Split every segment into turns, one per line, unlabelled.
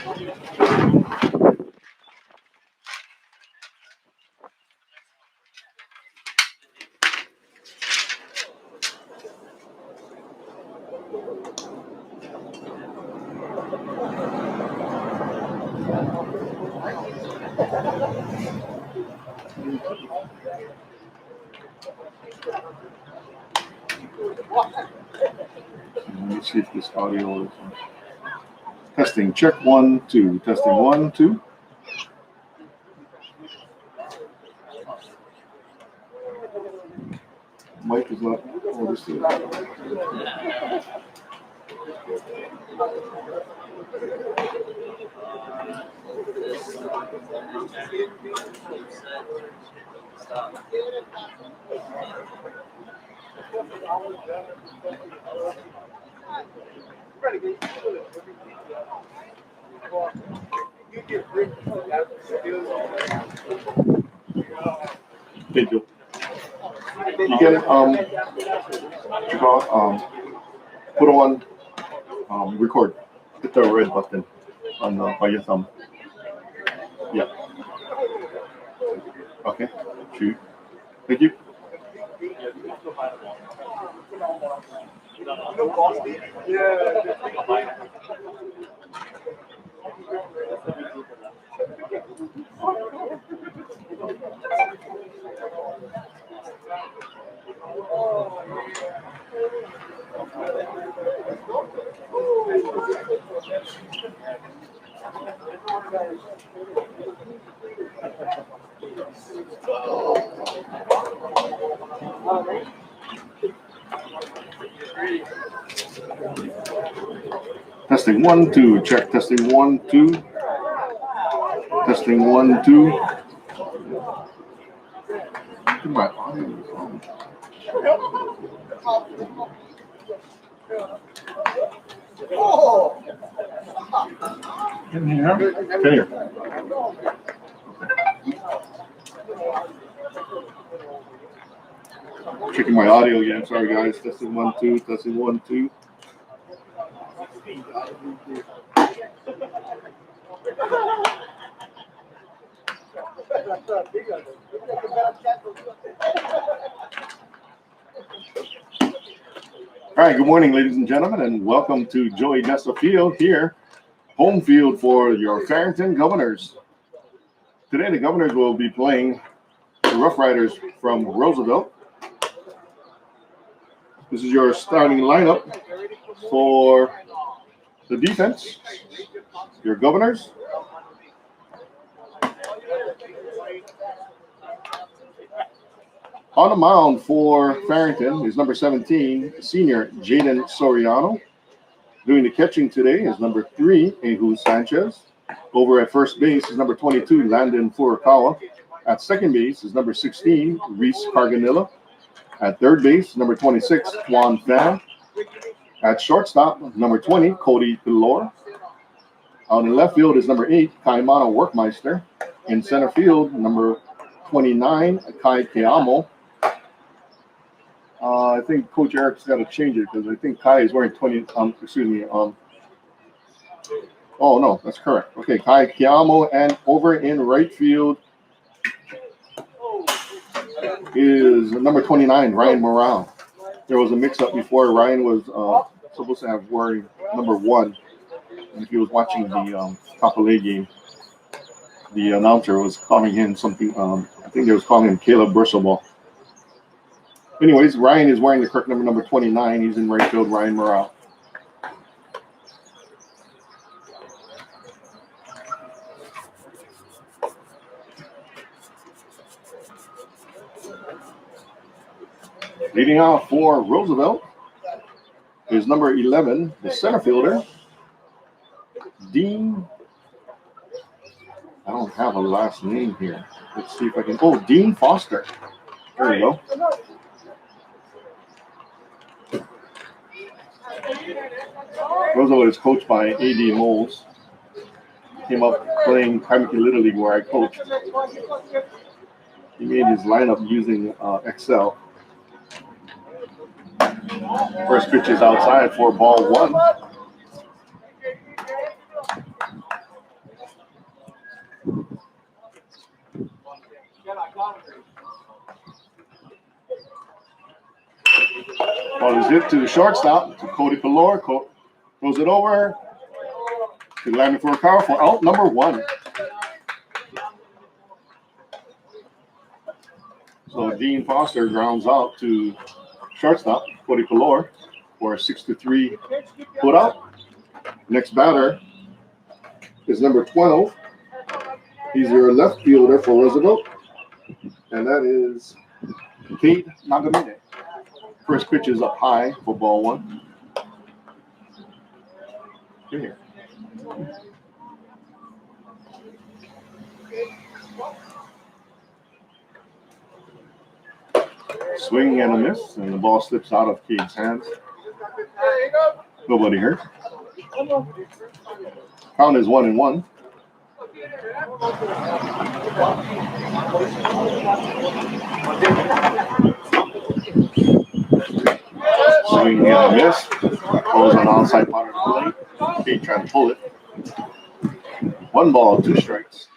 Let me see if this audio is testing. Check 1, 2. Testing 1, 2. Mic is not. Oh, this is. Thank you. You can put on record. Hit the red button on by your thumb. Yeah. Okay. Shoot. Thank you. Testing 1, 2. Check. Testing 1, 2. Testing 1, 2. My audio is on. Can you hear me? Can you hear? Checking my audio again. Sorry, guys. Testing 1, 2. Testing 1, 2. All right, good morning, ladies and gentlemen, and welcome to Joey Desa Field here, home field for your Farrington Governors. Today, the Governors will be playing the Rough Riders from Roosevelt. This is your starting lineup for the defense. Your Governors. On the mound for Farrington is number 17, senior Jayden Soriano. Doing the catching today is number 3, Ehu Sanchez. Over at first base is number 22, Landon Furukawa. At second base is number 16, Reese Carganilla. At third base, number 26, Juan Pham. At shortstop, number 20, Cody Pilor. Out in left field is number 8, Kaimana Workmeister. In center field, number 29, Kai Keamo. I think Coach Eric's got to change it because I think Kai is wearing 20. Oh no, that's correct. Okay, Kai Keamo, and over in right field is number 29, Ryan Morale. There was a mix-up before. Ryan was supposed to have wearing number 1, and if he was watching the Kapolei game, the announcer was calling him something. I think they was calling him Caleb Burselball. Anyways, Ryan is wearing the correct number 29. He's in right field, Ryan Morale. Leading off for Roosevelt is number 11, the center fielder, Dean. I don't have a last name here. Let's see if I can. Oh, Dean Foster. There you go. Roosevelt is coached by A.D. Moles. Came up playing Kaimaki Little League where I coached. He made his lineup using Excel. First pitch is outside for ball 1. hit to the shortstop, to Cody Pelor. Throws it over. To landing for a powerful out, number 1. So Dean Foster grounds out to shortstop, Cody Pelor, for a 6-3 put out. Next batter is number 12. He's your left fielder for Roosevelt, and that is Kate Nagamine. First pitch is up high for ball 1. Here. Swing and a miss, and the ball slips out of Kate's hands. Nobody hurt. Count is 1-1. Swing and a miss. Goes on the outside part of the plate. Kate trying to pull it. 1 ball, 2 strikes.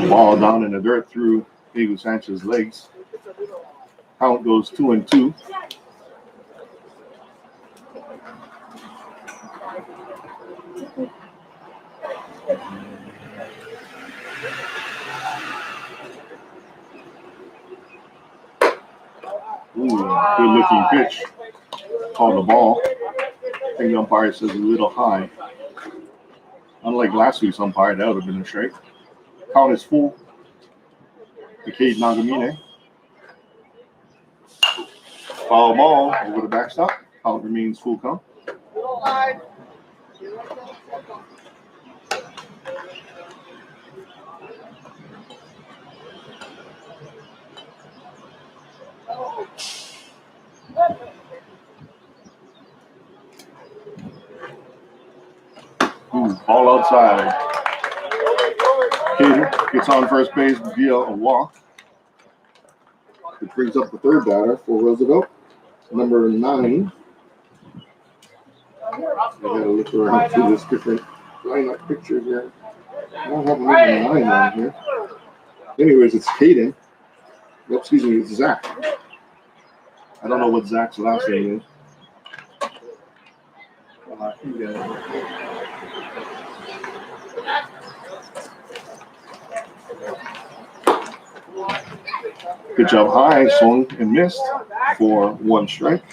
Ball down in the dirt through Diego Sanchez's legs. Count goes 2-2. Good looking pitch. Called the ball. I think the umpire says a little high. Unlike last week's umpire, that would have been a strike. Count is full. To Kate Nagamine. Foul ball over the backstop. Count remains full count. All outside. Cater gets on first base via a walk. It brings up the third batter for Roosevelt, number 9. I gotta look around through this different lineup picture here. I don't have number 9 on here. Anyways, it's Caden. Oh, excuse me, it's Zach. I don't know what Zach's last name is. Pitch up high, swung and missed for 1 strike.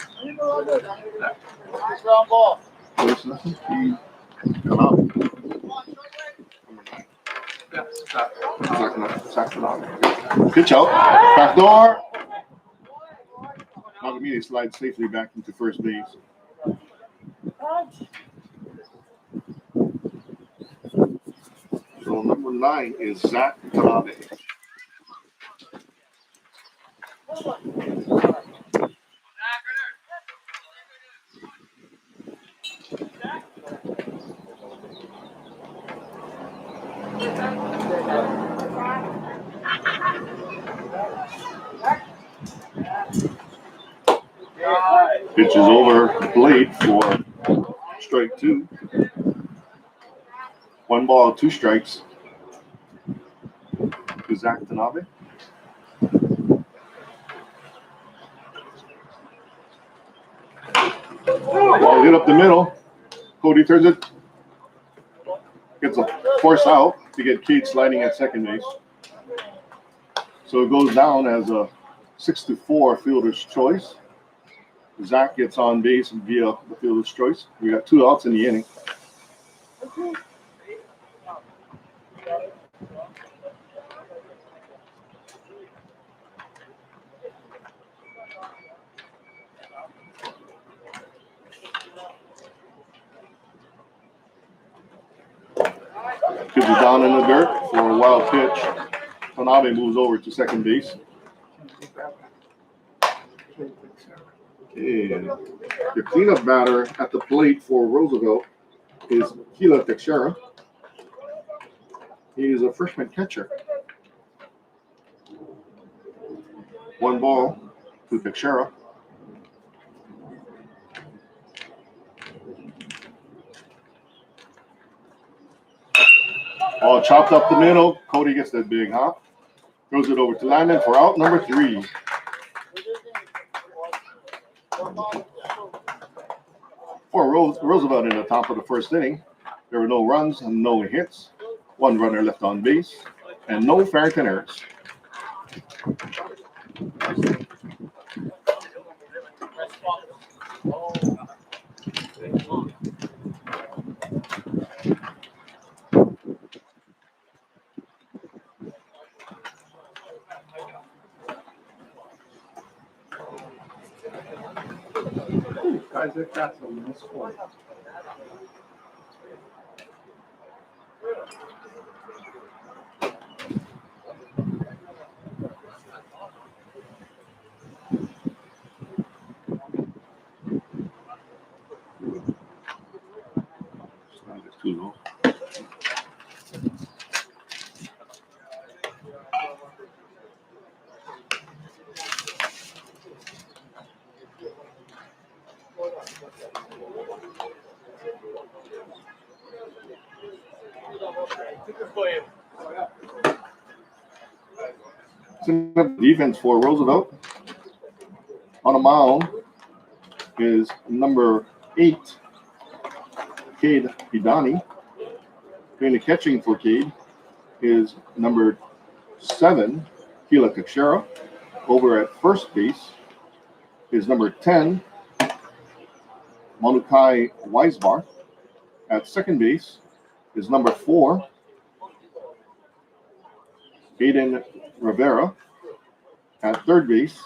Pitch out, back door. Nagamine slides safely back into first base. So number 9 is Zach Tanabe. Pitch is over the plate for strike 2. 1 ball, 2 strikes to Zach Tanabe. Ball hit up the middle. Cody turns it. Gets a force out to get Kate sliding at second base. So it goes down as a 6-4 fielder's choice. Zach gets on base via the fielder's choice. We got 2 outs in the inning. Pitch is down in the dirt for a wild pitch. Tanabe moves over to second base. And the cleanup batter at the plate for Roosevelt is Hila Teixeira. He is a freshman catcher. 1 ball to Teixeira. All chopped up the middle. Cody gets that big hop. Throws it over to Landon for out number 3. For Roosevelt in the top of the first inning, there were no runs and no hits. 1 runner left on base, and no Farrington errors.
Guys, that's a miscall.
It's too low. Defense for Roosevelt. On the mound is number 8, Cade Hidani. Doing the catching for Cade is number 7, Keila Teixeira. Over at first base is number 10, Manukai Weisbar. At second base is number 4, Aiden Rivera. At third base,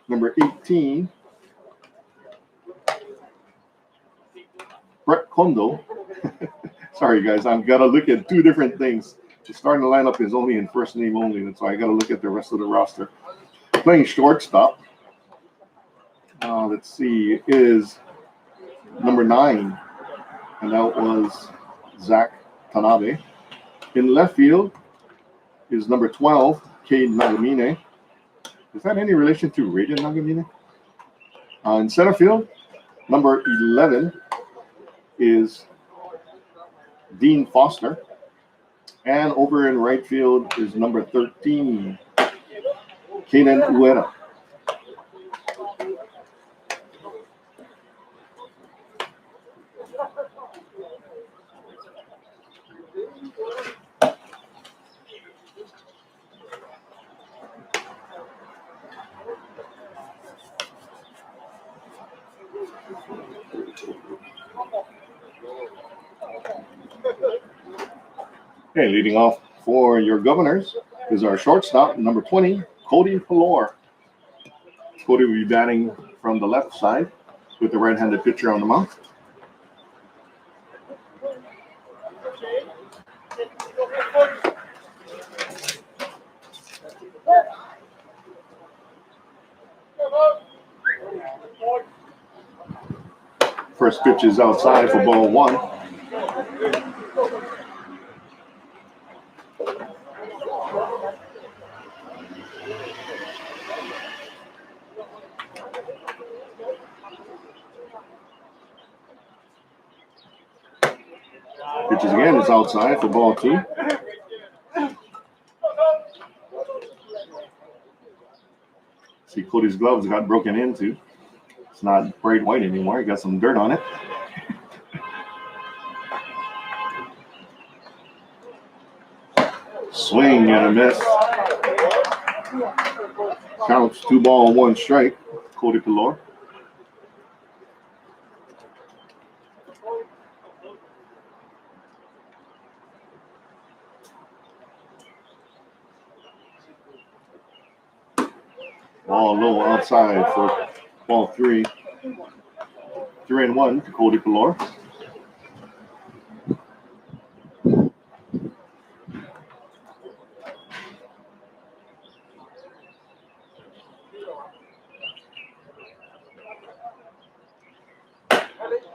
number 18, Brett Kondo. Sorry, guys, I've got to look at 2 different things. The starting lineup is only in first name only, and so I got to look at the rest of the roster. Playing shortstop, let's see, is number 9, and that was Zach Tanabe. In left field is number 12, Cade Nagamine. Is that any relation to Raiden Nagamine? In center field, number 11 is Dean Foster. And over in right field is number 13, Kaden Ueda. Okay, leading off for your Governors is our shortstop, number 20, Cody Pelor. Cody will be batting from the left side with the right-handed pitcher on the mound. First pitch is outside for ball 1. Pitches again, it's outside for ball 2. See, Cody's gloves got broken into. It's not bright white anymore. He got some dirt on it. Swing and a miss. Counts 2 ball, 1 strike. Cody Pelor. Ball low outside for ball 3. 3-1 to Cody Pelor.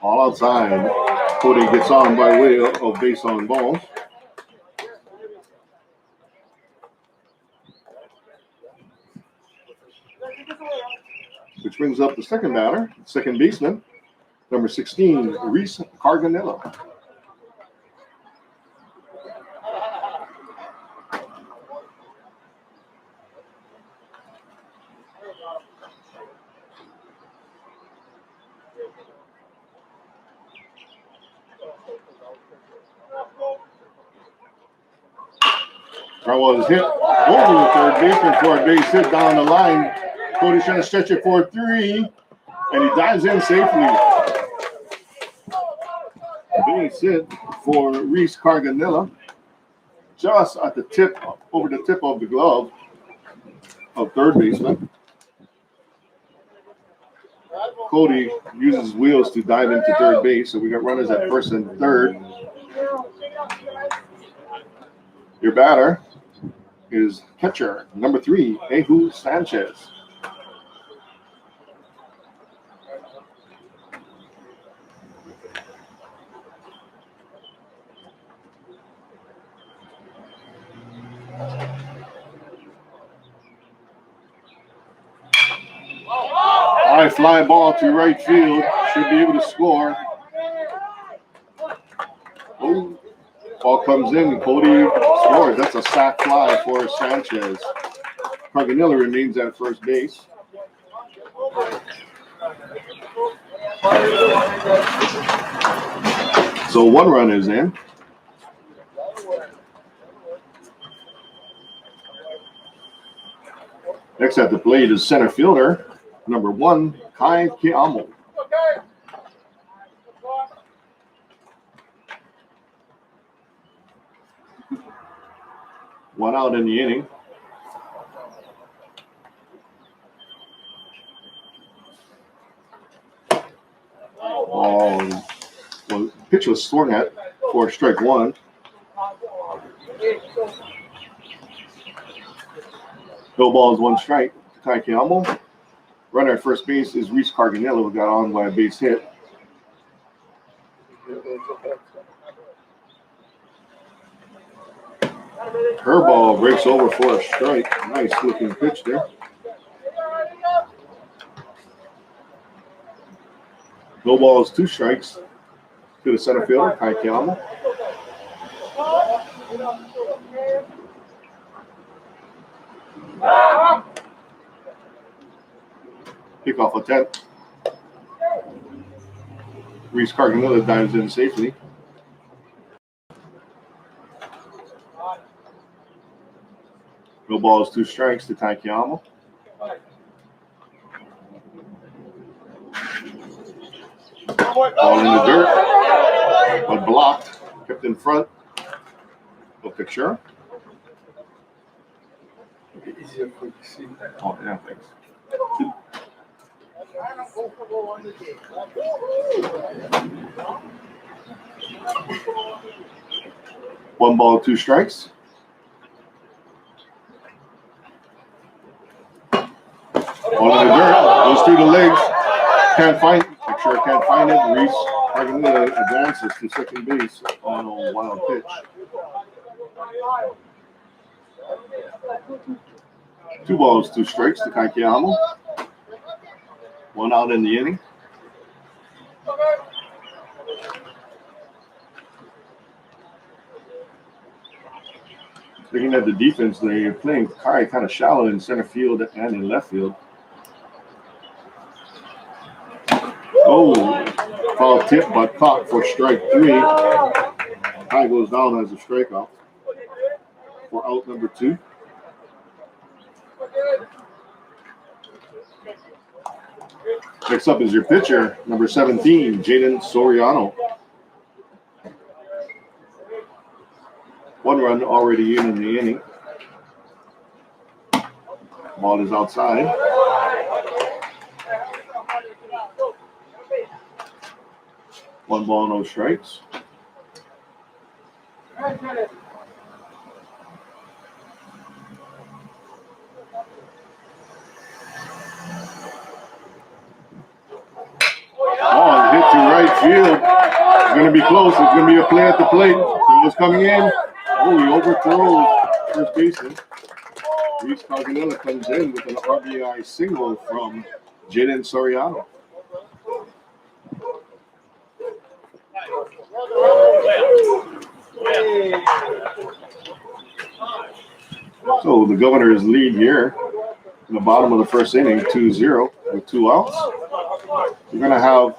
All outside. Cody gets on by way of base on balls. Which brings up the second batter, second baseman, number 16, Reese Carganello. That was hit over the third baseman for a base hit down the line. Cody's trying to stretch it for 3, and he dives in safely. Base hit for Reese Carganilla, just at the tip, over the tip of the glove of third baseman. Cody uses his wheels to dive into third base, so we got runners at first and third. Your batter is catcher number 3, Ehu Sanchez. High fly ball to right field. Should be able to score. Oh, ball comes in and Cody scores. That's a sac fly for Sanchez. Carganilla remains at first base. So 1 run is in. Next at the plate is center fielder, number 1, Kai Kiamo. One out in the inning. Well, pitch was swung at for strike 1. No balls, 1 strike to Kai Kiamo. Runner at first base is Reese Carganilla, who got on by a base hit. Curveball breaks over for a strike. Nice looking pitch there. No balls, 2 strikes to the center fielder, Kai Kiamo. Kickoff attempt. Reese Carganilla dives in safely. No balls, 2 strikes to Kai Kiamo. Ball in the dirt, but blocked, kept in front. No picture.
Easier for you to see.
Oh, yeah, thanks. One ball, 2 strikes. Ball in the dirt, goes through the legs. Can't find, picture can't find it. Reese Carganilla advances to second base on a wild pitch. 2 balls, 2 strikes to Kai Kiamo. 1 out in the inning. Looking at the defense, they're playing Kai kind of shallow in center field and in left field. Oh, foul tip but caught for strike 3. Kai goes down as a strikeout for out number 2. Next up is your pitcher, number 17, Jayden Soriano. 1 run already in the inning. Ball is outside. One ball, no strikes. Oh, hit to right field. It's going to be close. It's going to be a play at the plate. It was coming in. Oh, he overthrows first baseman. Reese Carganilla comes in with an RBI single from Jaden Soriano. So the Governor's lead here in the bottom of the first inning, 2-0 with 2 outs. We're going to have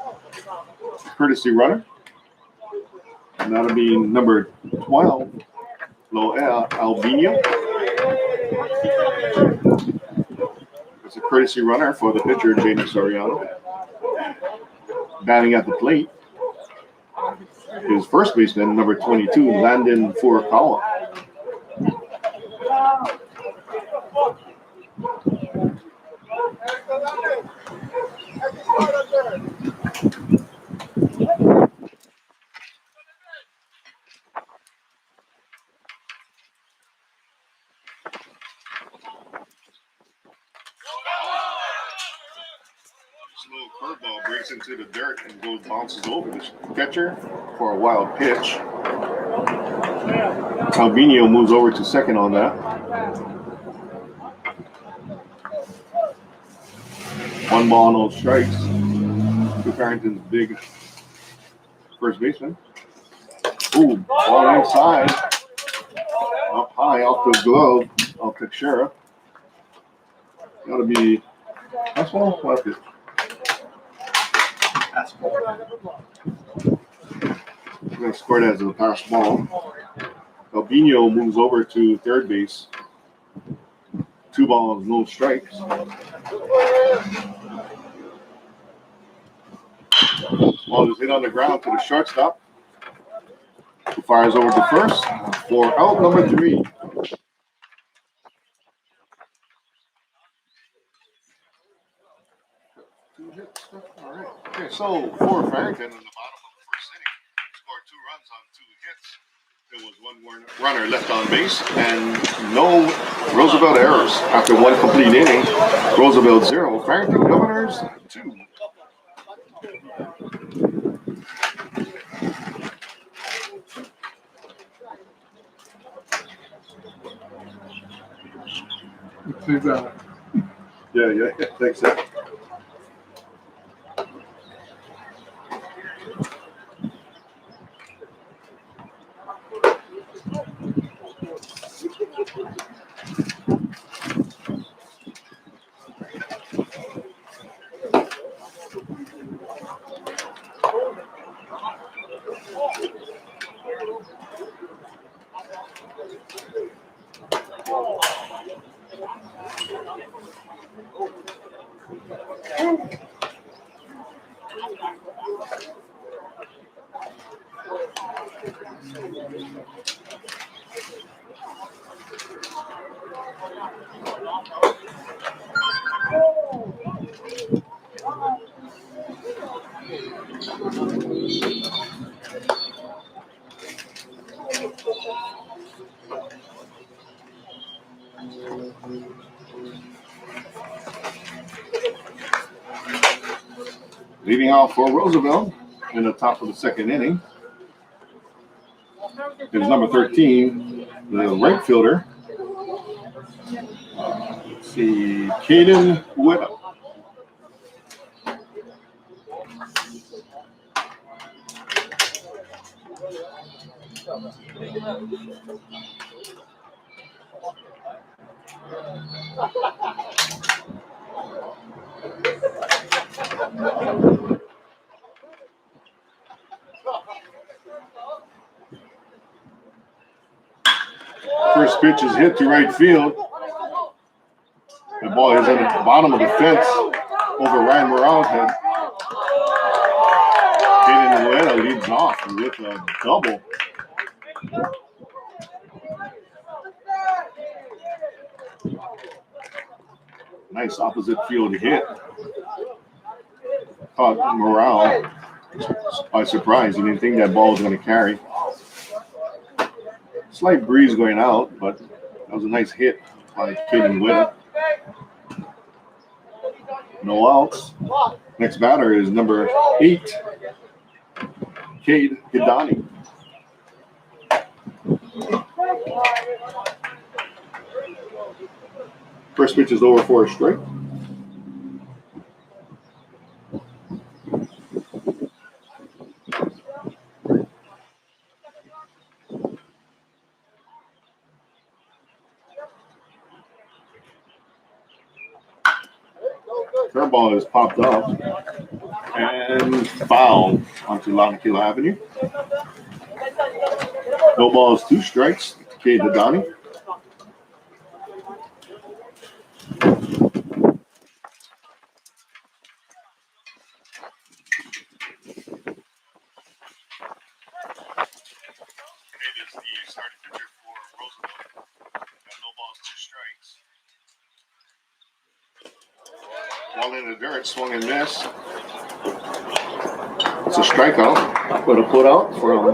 a courtesy runner, and that'll be number 12, Loel Albino. It's a courtesy runner for the pitcher, Jayden Soriano. Batting at the plate is first baseman, number 22, Landon Furukawa. Slow curveball breaks into the dirt and bounces over the catcher for a wild pitch. Albino moves over to second on that. One ball, no strikes. To Farrington's big first baseman. Ooh, ball inside. Up high off the glove of Teixeira. Got to be fastball. Left it. I'm going to score that as a pass ball. Albino moves over to third base. 2 balls, no strikes. Ball is hit on the ground to the shortstop, who fires over to first for out number 3. All right. Okay, so for Farrington in the bottom of the first inning, scored 2 runs on 2 hits. There was 1 runner left on base and no Roosevelt errors. After 1 complete inning, Roosevelt 0, Farrington Governors 2. Yeah. Thanks, sir. Leading off for Roosevelt in the top of the second inning is number 13, the right fielder. Let's see, Jaden Soriano. First pitch is hit to right field. The ball is at the bottom of the fence over Ryan Morale's head. Jaden Soriano leads off with a double. Nice opposite field hit. Caught Morale by surprise. He didn't think that ball was going to carry. Slight breeze going out, but that was a nice hit by Jaden Soriano. No outs. Next batter is number 8, Cade Hidani. First pitch is over for a strike. Curveball is popped up and fouled onto Lanakila Avenue. No balls, 2 strikes. Okay, to Donnie. It is the starting pitcher for Roosevelt. Got no balls, 2 strikes. Ball in the dirt, swung and missed. It's a strikeout, but a put out from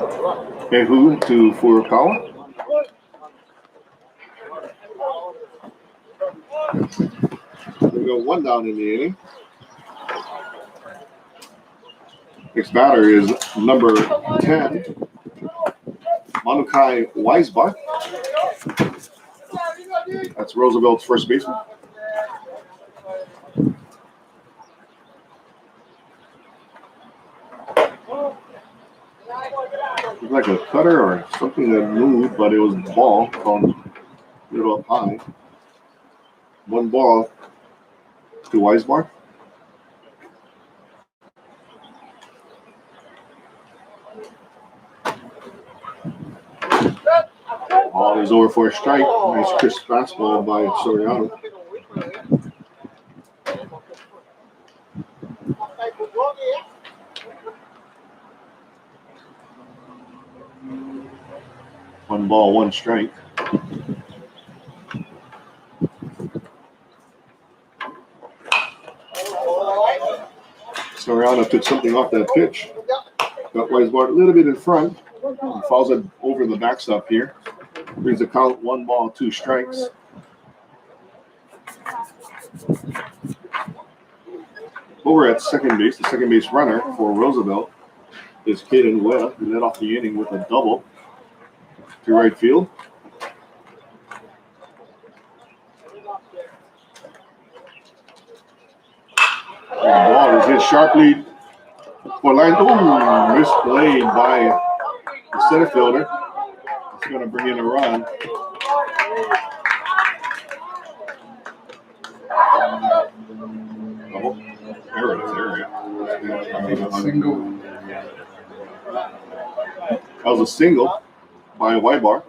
Ehu to Furukawa. We go 1 down in the inning. Next batter is number 10, Manukai Weisbach. That's Roosevelt's first baseman. Looked like a cutter or something that moved, but it was the ball called middle up high. 1 ball to Weisbach. Ball is over for a strike. Nice crisp fastball by Soriano. One ball, 1 strike. Soriano took something off that pitch. Got Weisbart a little bit in front. Falls it over the backstop here. Brings the count 1 ball, 2 strikes. Over at second base, the second base runner for Roosevelt is Jayden Soriano. He led off the inning with a double to right field. The ball is hit sharply for line. Ooh, misplayed by the center fielder. It's going to bring in a run. Double. There it is.
Single.
That was a single by Weisbart.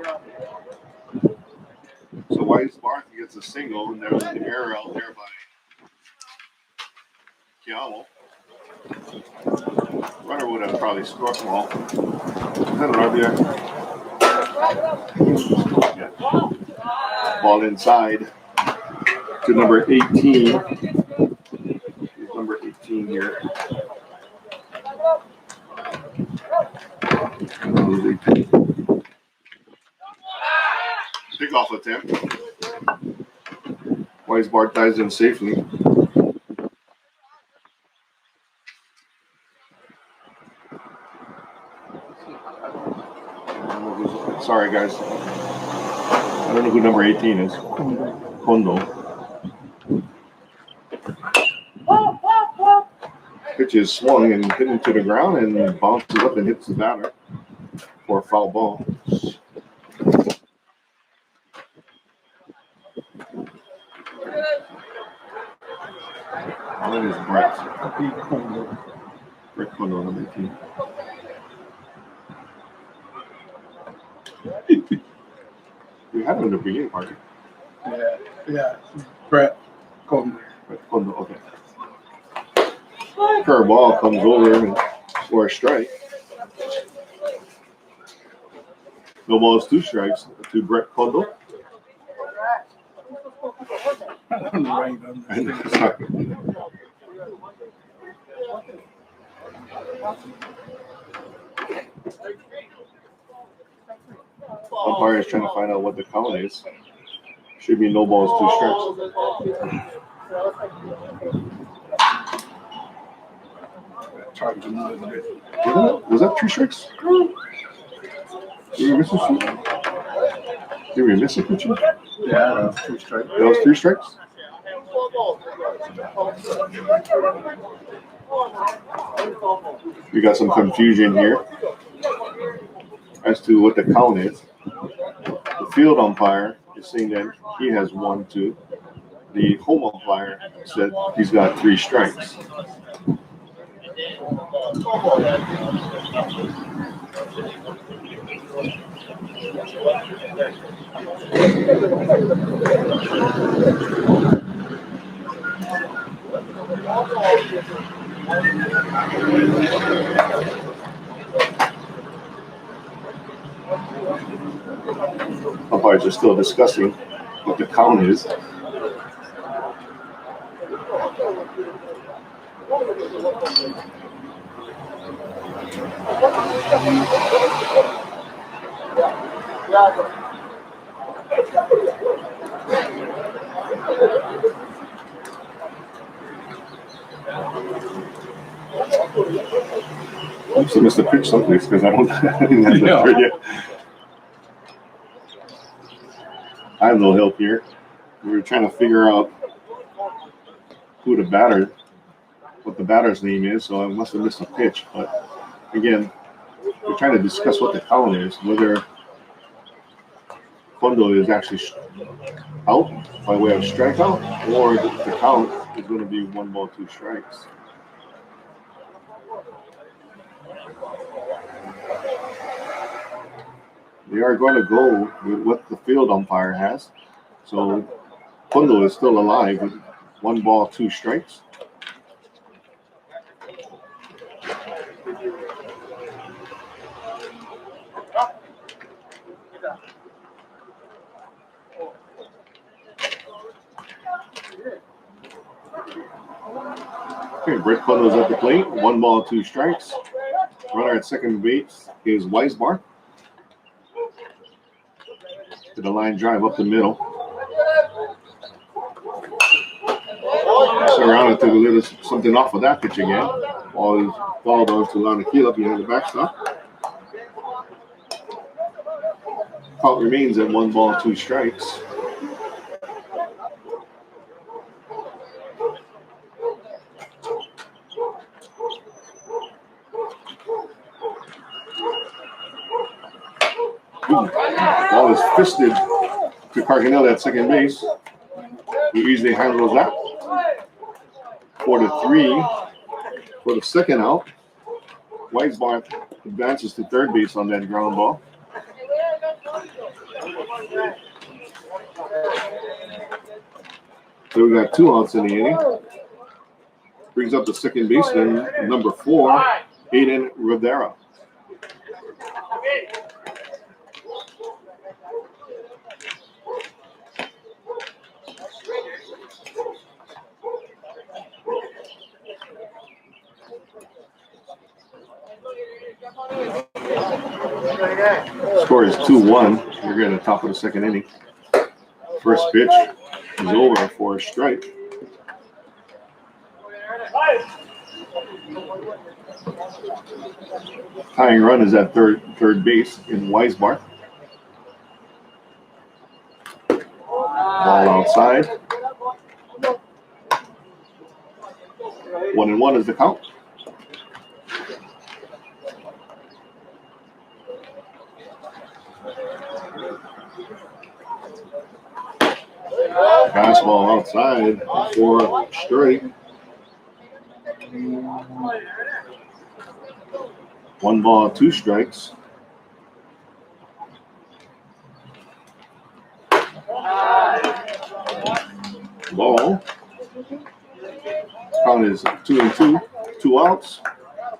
So Weisbart gets a single, and there was an error out there by Kiamo. Runner would have probably struck the ball. Is that an RBI? Yeah. Ball inside to number 18. Number 18 here. Pickoff attempt. Weisbart dives in safely. Sorry, guys. I don't know who number 18 is. Kondo. Pitch is swung and hit into the ground and bounces up and hits the batter for a foul ball. That is Brett. Brett Kondo, number 18. We had him in the beginning party.
Yeah. Brett Kondo.
Brett Kondo, okay. Curveball comes over for a strike. No balls, 2 strikes to Brett Kondo. Umpire is trying to find out what the count is. Should be no balls, 2 strikes. Was that 3 strikes? Did we miss a shoot? Did we miss a pitcher?
Yeah, that was 2 strikes.
That was 3 strikes? We got some confusion here as to what the count is. The field umpire is saying that he has 1, 2. The home umpire said he's got 3 strikes. Umpires are still discussing what the count is. Oops, I missed a pitch someplace because I don't think that's the third yet. I have no help here. We were trying to figure out what the batter's name is, so I must have missed a pitch. But again, we're trying to discuss what the count is, whether Kondo is actually out by way of strikeout, or the count is going to be 1 ball, 2 strikes. They are going to go with what the field umpire has. So Kondo is still alive with 1 ball, 2 strikes. Okay, Brett Kondo's at the plate. 1 ball, 2 strikes. Runner at second base is Weisbach. To the line drive up the middle. Soriano took a little something off of that pitch again. Ball is fouled onto Lanakila behind the backstop. Count remains at 1 ball, 2 strikes. Ball is fisted to Carganelli at second base. He easily handles that. 4-3 for the second out. Weisbach advances to third base on that ground ball. So we got 2 outs in the inning. Brings up the second baseman, number 4, Jayden Rivera. Score is 2-1. We're getting the top of the second inning. First pitch is over for a strike. Tying run is at third base in Weisbach. Ball outside. 1-1 is the count. Fastball outside for strike. 1 ball, 2 strikes. Ball. Count is 2-2. 2 outs.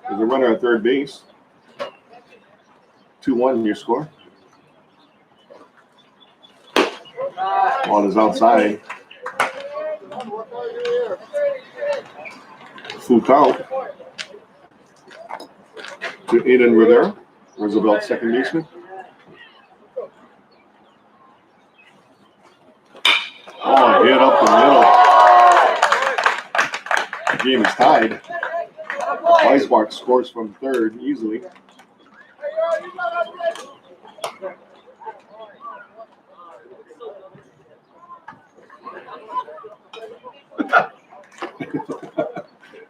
There's a runner at third base. 2-1 your score. Ball is outside. Full count to Jayden Rivera, Roosevelt second baseman. Oh, hit up the middle. The game is tied. Weisbach scores from third easily.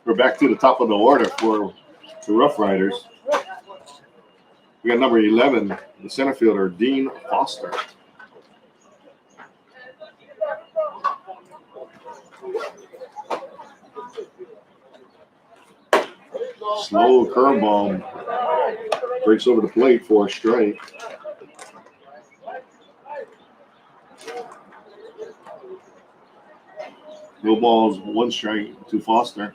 We're back to the top of the order for the Rough Riders. We got number 11, the center fielder, Dean Foster. Slow curveball breaks over the plate for a strike. No balls, one strike to Foster.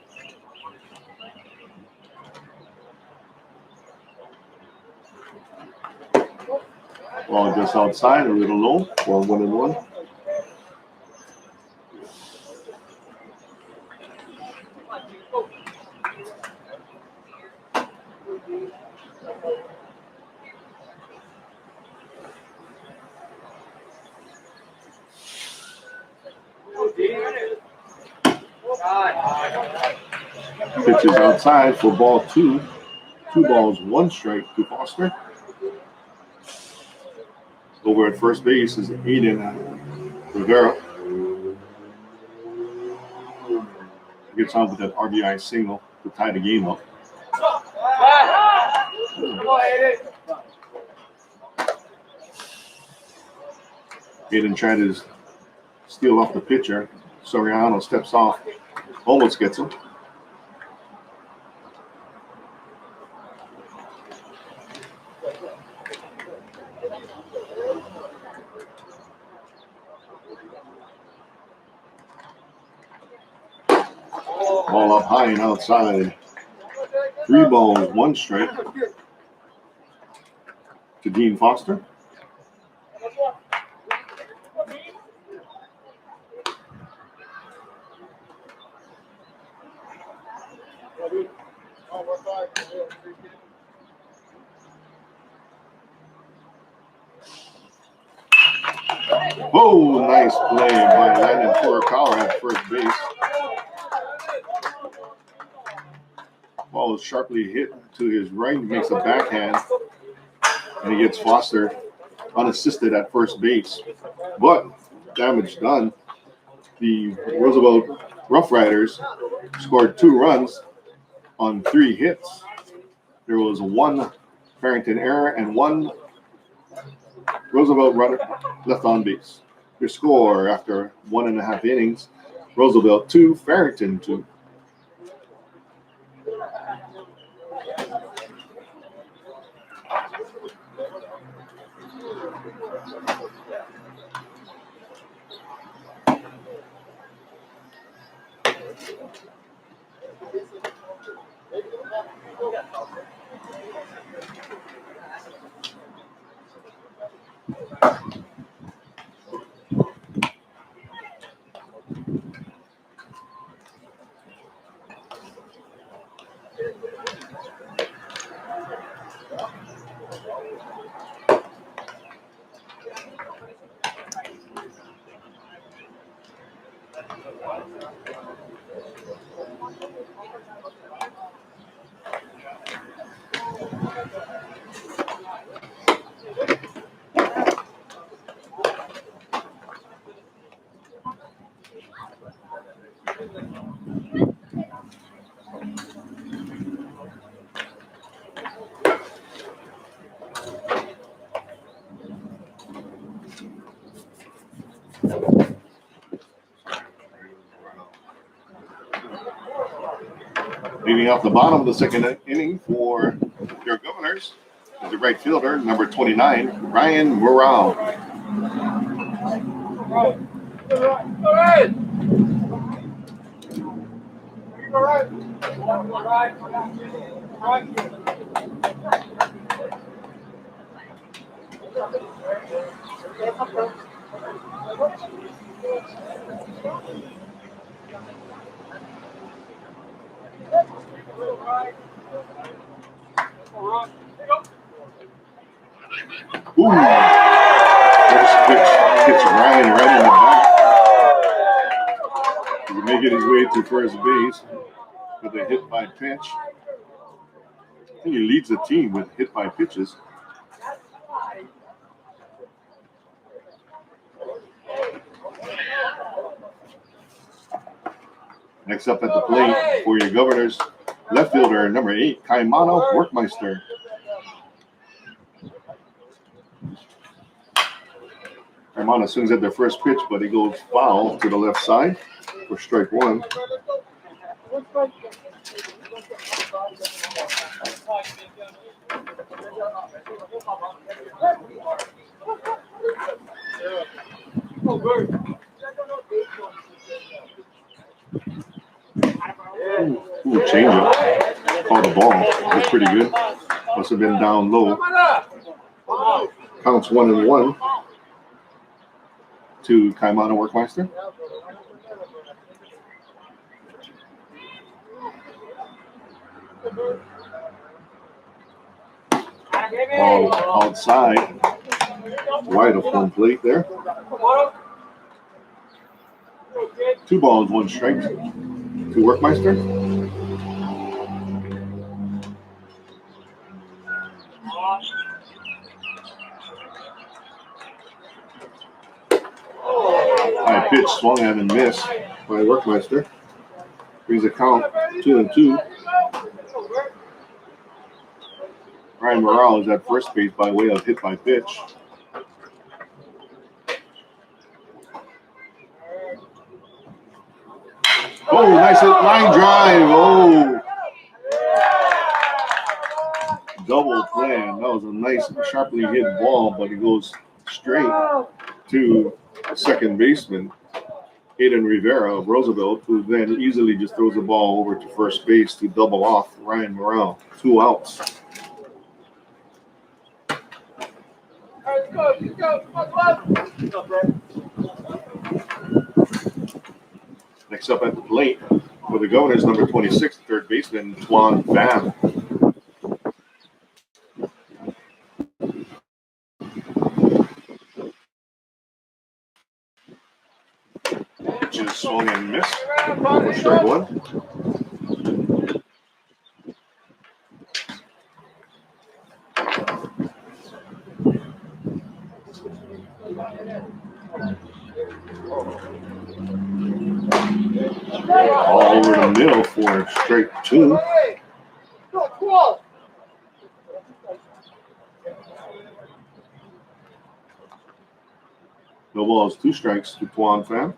Ball just outside, a little low for 1-1. Pitches outside for ball 2. 2 balls, 1 strike to Foster. Over at first base is Jayden Rivera. Gets on with that RBI single to tie the game up. Jayden tried to steal off the pitcher. Soriano steps off, almost gets him. Ball up high and outside. 3 balls, 1 strike to Dean Foster. Oh, nice play by Landon Furukawa at first base. Ball is sharply hit to his right, makes a backhand, and he gets Foster unassisted at first base. But damage done. The Roosevelt Rough Riders scored 2 runs on 3 hits. There was 1 Farrington error and 1 Roosevelt runner left on base. Your score after 1.5 innings, Roosevelt 2, Farrington 2. Leading off the bottom of the second inning for your Governors is the right fielder, number 29, Ryan Morale. Ooh, first pitch hits Ryan right in the back. He's making his way to first base with a hit by pitch. I think he leads the team with hit by pitches. Next up at the plate for your Governors, left fielder number 8, Kaimano Workmeister. Kaimano swings at their first pitch, but he goes foul to the left side for strike 1. changeup. Called the ball. It's pretty good. Must have been down low. Counts 1-1 to Kaimana Workmeister. Ball outside. Wide of home plate there. 2 balls, 1 strike to Workmeister. High pitch swung at and missed by Workmeister. Brings the count 2-2. Ryan Morale is at first base by way of hit by pitch. Oh, nice line drive. Oh. Double play. That was a nice, sharply hit ball, but it goes straight to second baseman, Jayden Rivera of Roosevelt, who then easily just throws the ball over to first base to double off Ryan Morale. 2 outs. Next up at the plate for the Governors, number 26, third baseman, Tuan Pham. Just swung and missed for strike 1. All over the middle for strike 2. No balls, 2 strikes to Tuan Pham.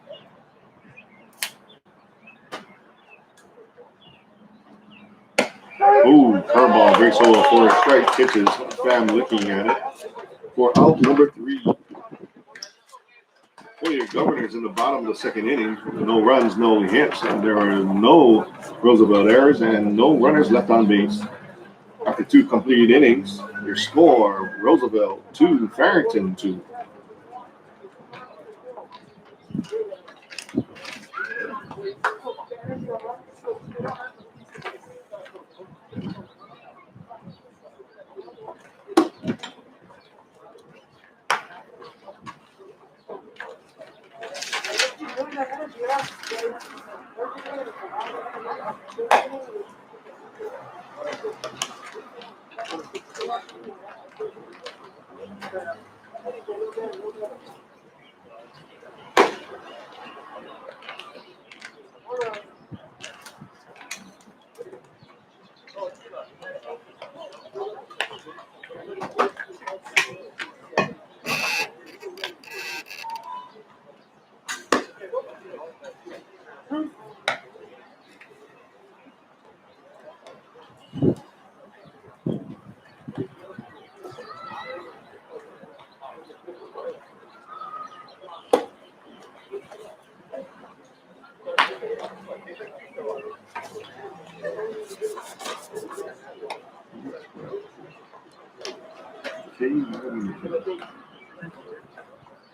Ooh, curveball breaks over for a strike. Pitches. Pham looking at it for out number 3. Well, your Governors in the bottom of the second inning. No runs, no hits, and there are no Roosevelt errors and no runners left on base. After 2 completed innings, your score: Roosevelt 2, Farrington 2.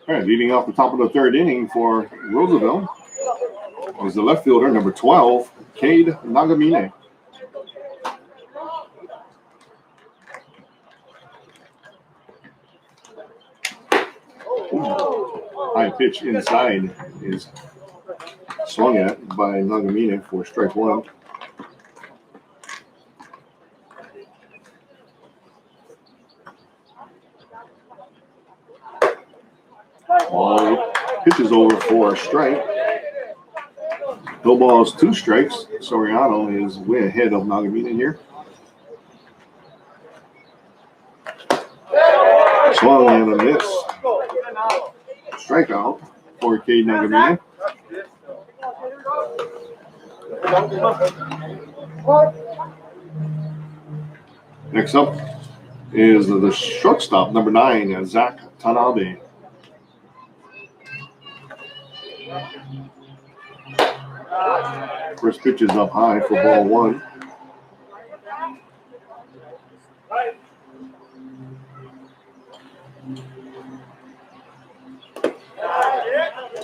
All right, leading off the top of the third inning for Roosevelt is the left fielder, number 12, Cade Nagamine. High pitch inside is swung at by Nagamine for strike 1. Ball pitches over for a strike. No balls, 2 strikes. Soriano is way ahead of Nagamine here. Swung and a miss. Strikeout for Cade Nagamine. Next up is the shortstop, number 9, Zach Tanabe. First pitch is up high for ball one.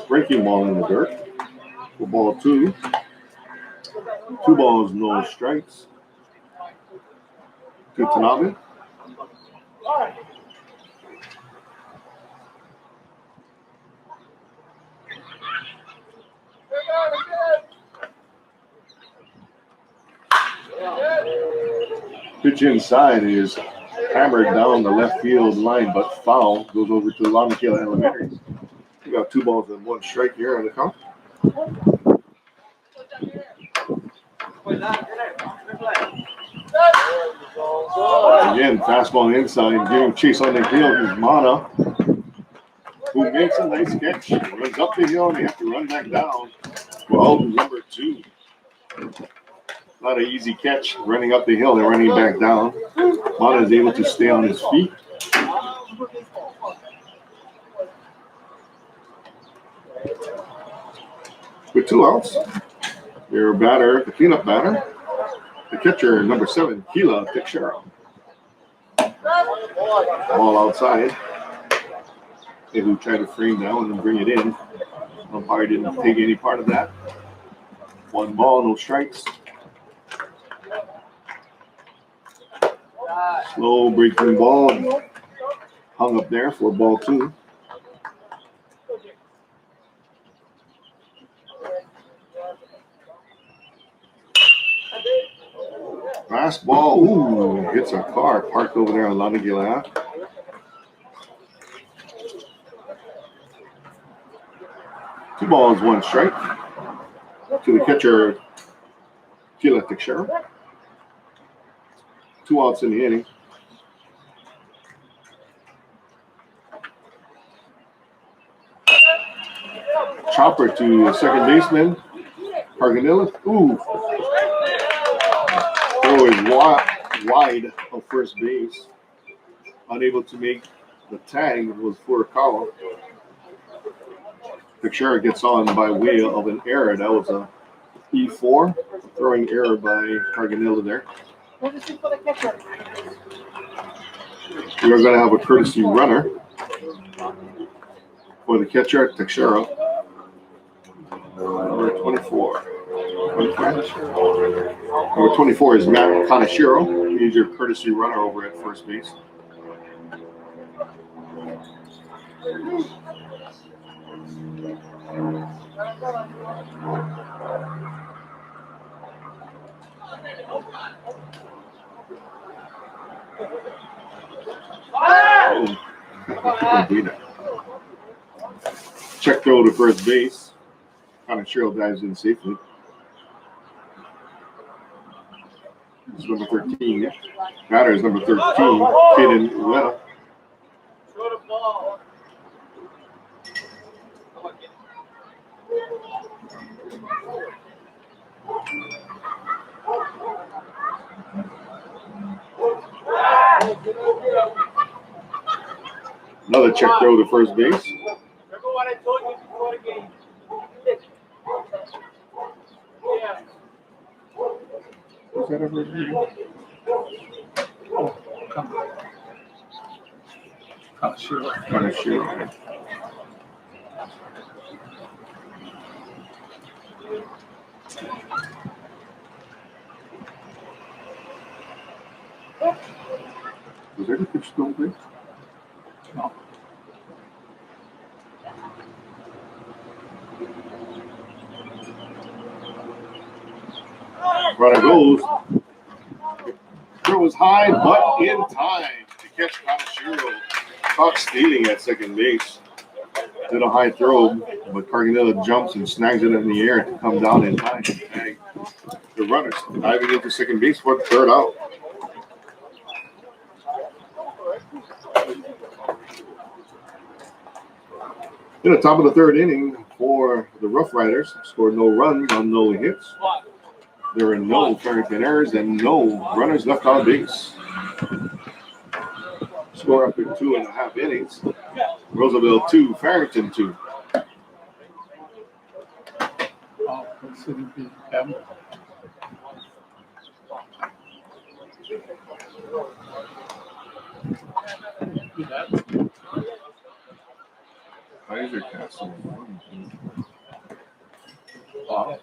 Breaking ball in the dirt for ball two. 2 balls, no strikes. To Tanabe. Pitch inside is hammered down the left field line, but foul. Goes over to Lamikela Elementary. We got 2 balls and 1 strike here on the count. Again, fastball inside, giving chase on the hill is Mana, who makes a nice catch. Runs up the hill and they have to run back down. Well, number 2. Not an easy catch, running up the hill and running back down. Mana is able to stay on his feet. With 2 outs, your batter, the cleanup batter, the catcher, number 7, Keela Teixeira. Ball outside. Who tried to frame down and bring it in. Umpire didn't take any part of that. 1 ball, no strikes. Slow breaking ball. Hung up there for ball 2. Fastball, ooh, hits a car parked over there on Lamikela. 2 balls, 1 strike. To the catcher, Keela Teixeira. 2 outs in the inning. Chopper to second baseman, Carganilla. Ooh. Throw is wide of first base. Unable to make the tag was Furukawa. Teixeira gets on by way of an error. That was a E4, throwing error by Carganilla there. We are going to have a courtesy runner for the catcher, Teixeira. Number 24. Number 24 is Matt Kaneshiro. He's your courtesy runner over at first base. Check throw to first base. Kaneshiro dives in safely. This is number 13. Batter is number 13, Jayden Soriano. Another check throw to first base.
Remember what I told you before the game. Yeah.
Was that ever real?
Oh, come on.
Kaneshiro. Was there a pitch still there?
No.
Runner goes. Throw is high, but in time to catch Kaneshiro. Caught stealing at second base. Did a high throw, but Carganilla jumps and snags it in the air to come down in time to tag the runners. Diving into second base for the third out. In the top of the third inning for the Rough Riders, scored no runs on no hits. There are no Farrington errors and no runners left on base. Score after 2.5 innings. Roosevelt 2, Farrington 2.
City beat them. Do that.
Kaiser Castle.
Wow.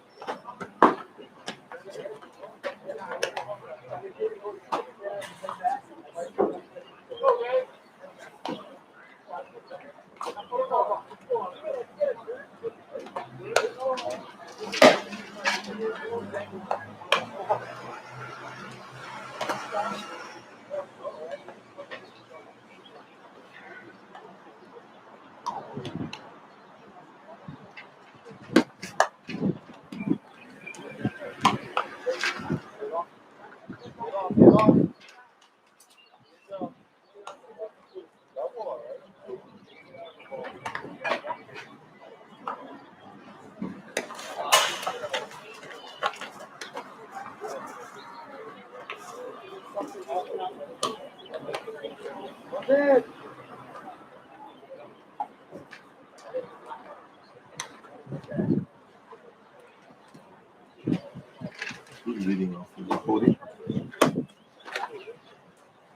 Who's leading off? Is it Cody?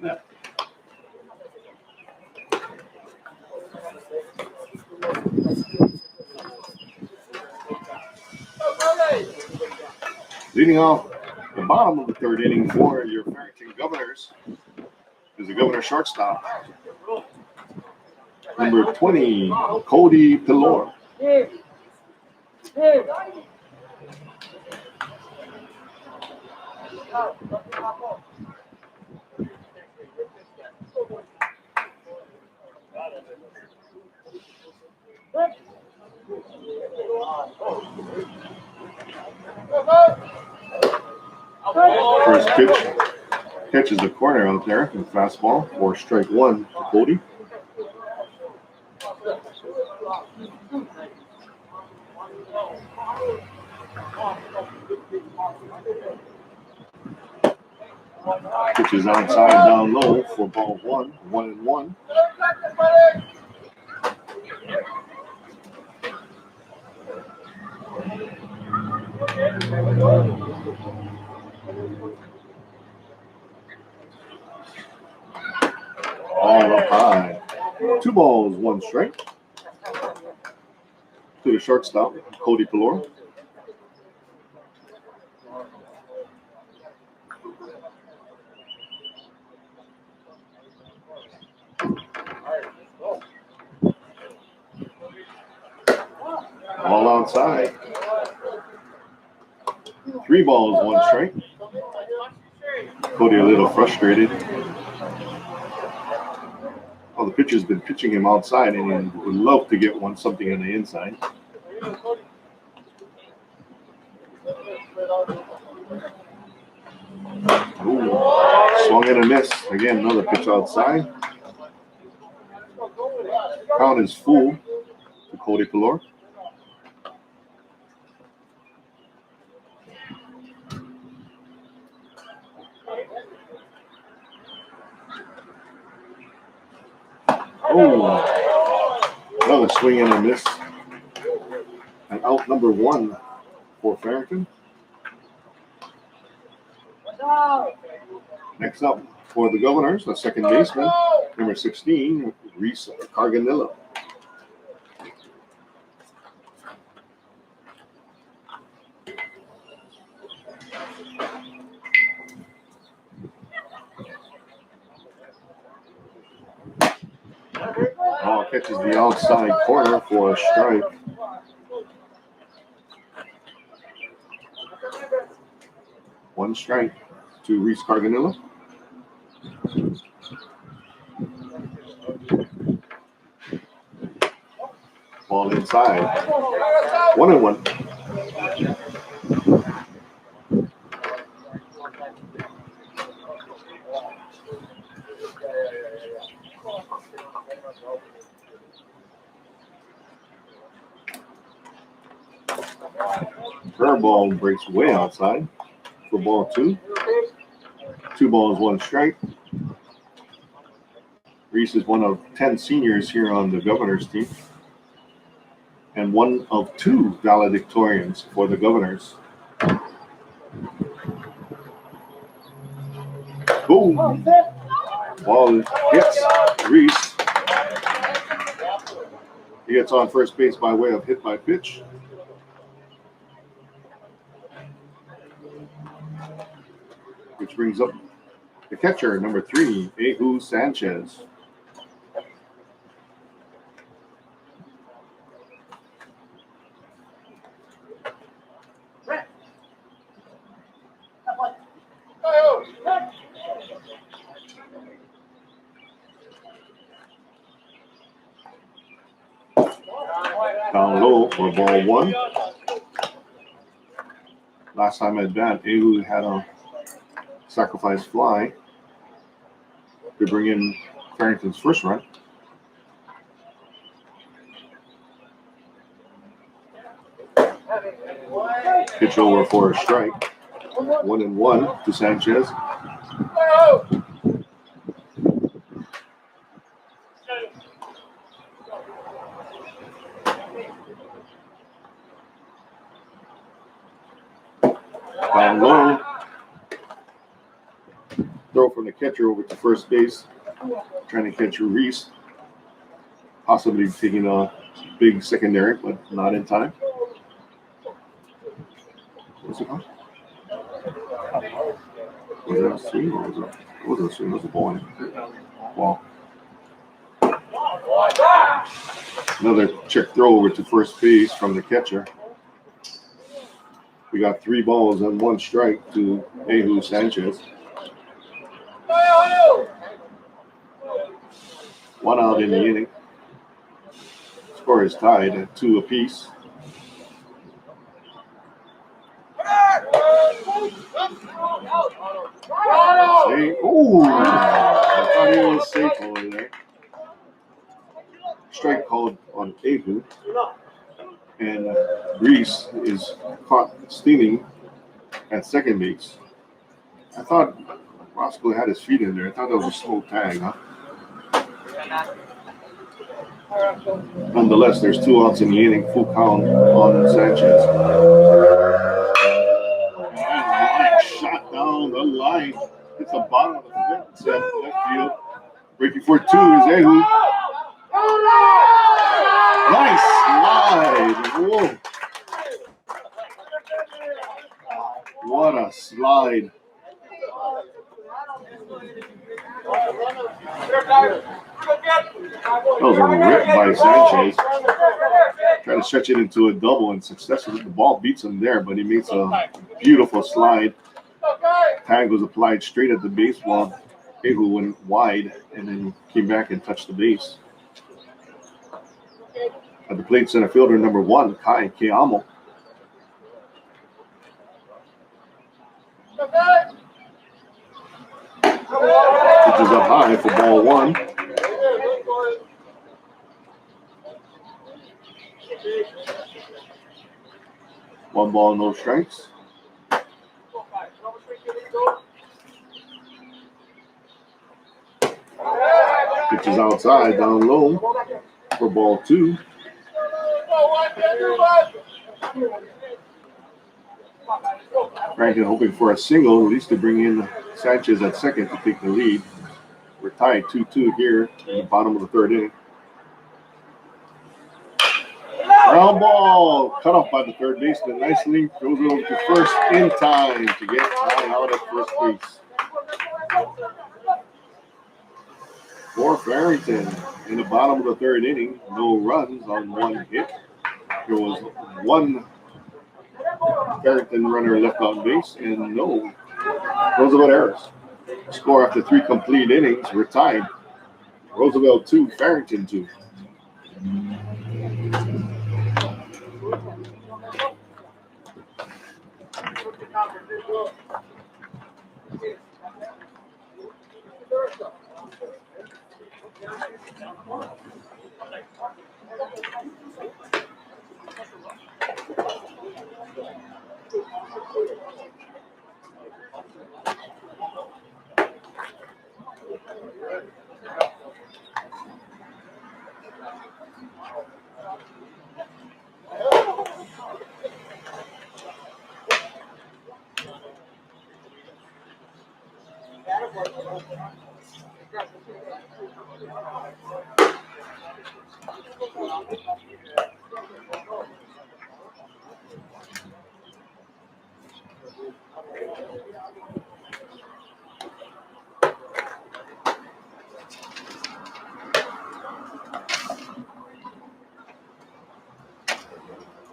Yeah.
Leading off the bottom of the third inning for your Farrington Governors is the Governor shortstop, number 20, Cody Pilor. First pitch catches the corner out there in fastball for strike one to Cody. Pitch is outside down low for ball one, 1-1. All up high. 2 balls, 1 strike. To the shortstop, Cody Pilor. All outside. 3 balls, 1 strike. Cody a little frustrated. Well, the pitcher's been pitching him outside, and he would love to get something on the inside. Ooh, swung and a miss. Again, another pitch outside. Count is full to Cody Pilor. Oh, another swing and a miss. And out number 1 for Farrington. Next up for the Governors, the second baseman, number 16, Reese Carganillo. Oh, catches the outside corner for a strike. One strike to Reese Carganillo. Ball inside. 1-1. Curveball breaks way outside for ball 2. 2 balls, 1 strike. Reese is one of 10 seniors here on the Governors team. and one of two valedictorians for the Governors. Boom! Ball hits Reese. He gets on first base by way of hit by pitch. Which brings up the catcher, number 3, Ehu Sanchez. Down low for ball 1. Last time at bat, Ehu had a sacrifice fly to bring in Farrington's first run. Pitch over for a strike. 1-1 to Sanchez. Down low. Throw from the catcher over to first base. Trying to catch Reese. Possibly taking a big secondary, but not in time. What's it called? Was that a swing or was it? It wasn't a swing, it was a ball. Ball. Another check throw over to first base from the catcher. We got 3 balls and 1 strike to Ehu Sanchez. 1 out in the inning. Score is tied at 2 apiece. I thought he was safe over there. Strike called on Ehu. And Reese is caught stealing at second base. I thought Roscoe had his feet in there. I thought that was a slow tag, huh? Nonetheless, there's 2 outs in the inning, full count on Sanchez. Shot down the line. It's the bottom of the fence at left field. Breaking for 2 is Ehu. Nice slide. Whoa. What a slide. That was a rip by Sanchez. Trying to stretch it into a double and successfully. The ball beats him there, but he makes a beautiful slide. Tag was applied straight at the baseball. Ehu went wide and then came back and touched the base. At the plate, center fielder number 1, Kai Keamo. Pitches up high for ball 1. One ball, no strikes. Pitches outside, down low for ball 2. Farrington hoping for a single, at least to bring in Sanchez at second to take the lead. We're tied 2-2 here in the bottom of the 3rd inning. Ground ball cut off by the third baseman nicely. Throws it over to first in time to get Ty out at first base. For Farrington in the bottom of the 3rd inning, no runs on 1 hit. There was 1 Farrington runner left on base and no Roosevelt errors. Score after 3 complete innings, we're tied. Roosevelt 2, Farrington 2.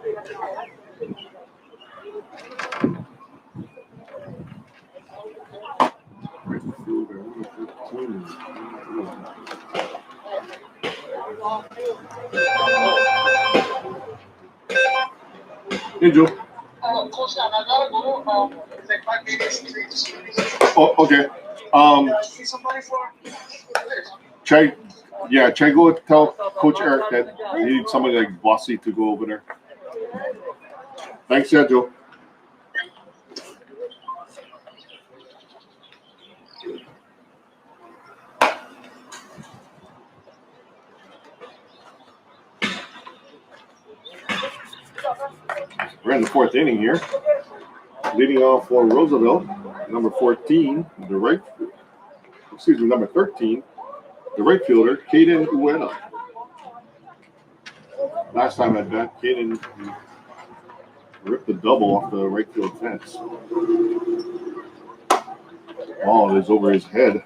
Hey, Joe. Oh, okay. Try go tell Coach Eric that he needs somebody like Bossy to go over there. Thanks, yeah, Joe. We're in the fourth inning here. Leading off for Roosevelt, number 14, number 13, the right fielder, Jayden Soriano. Last time at bat, Jayden ripped the double off the right field fence. Ball is over his head.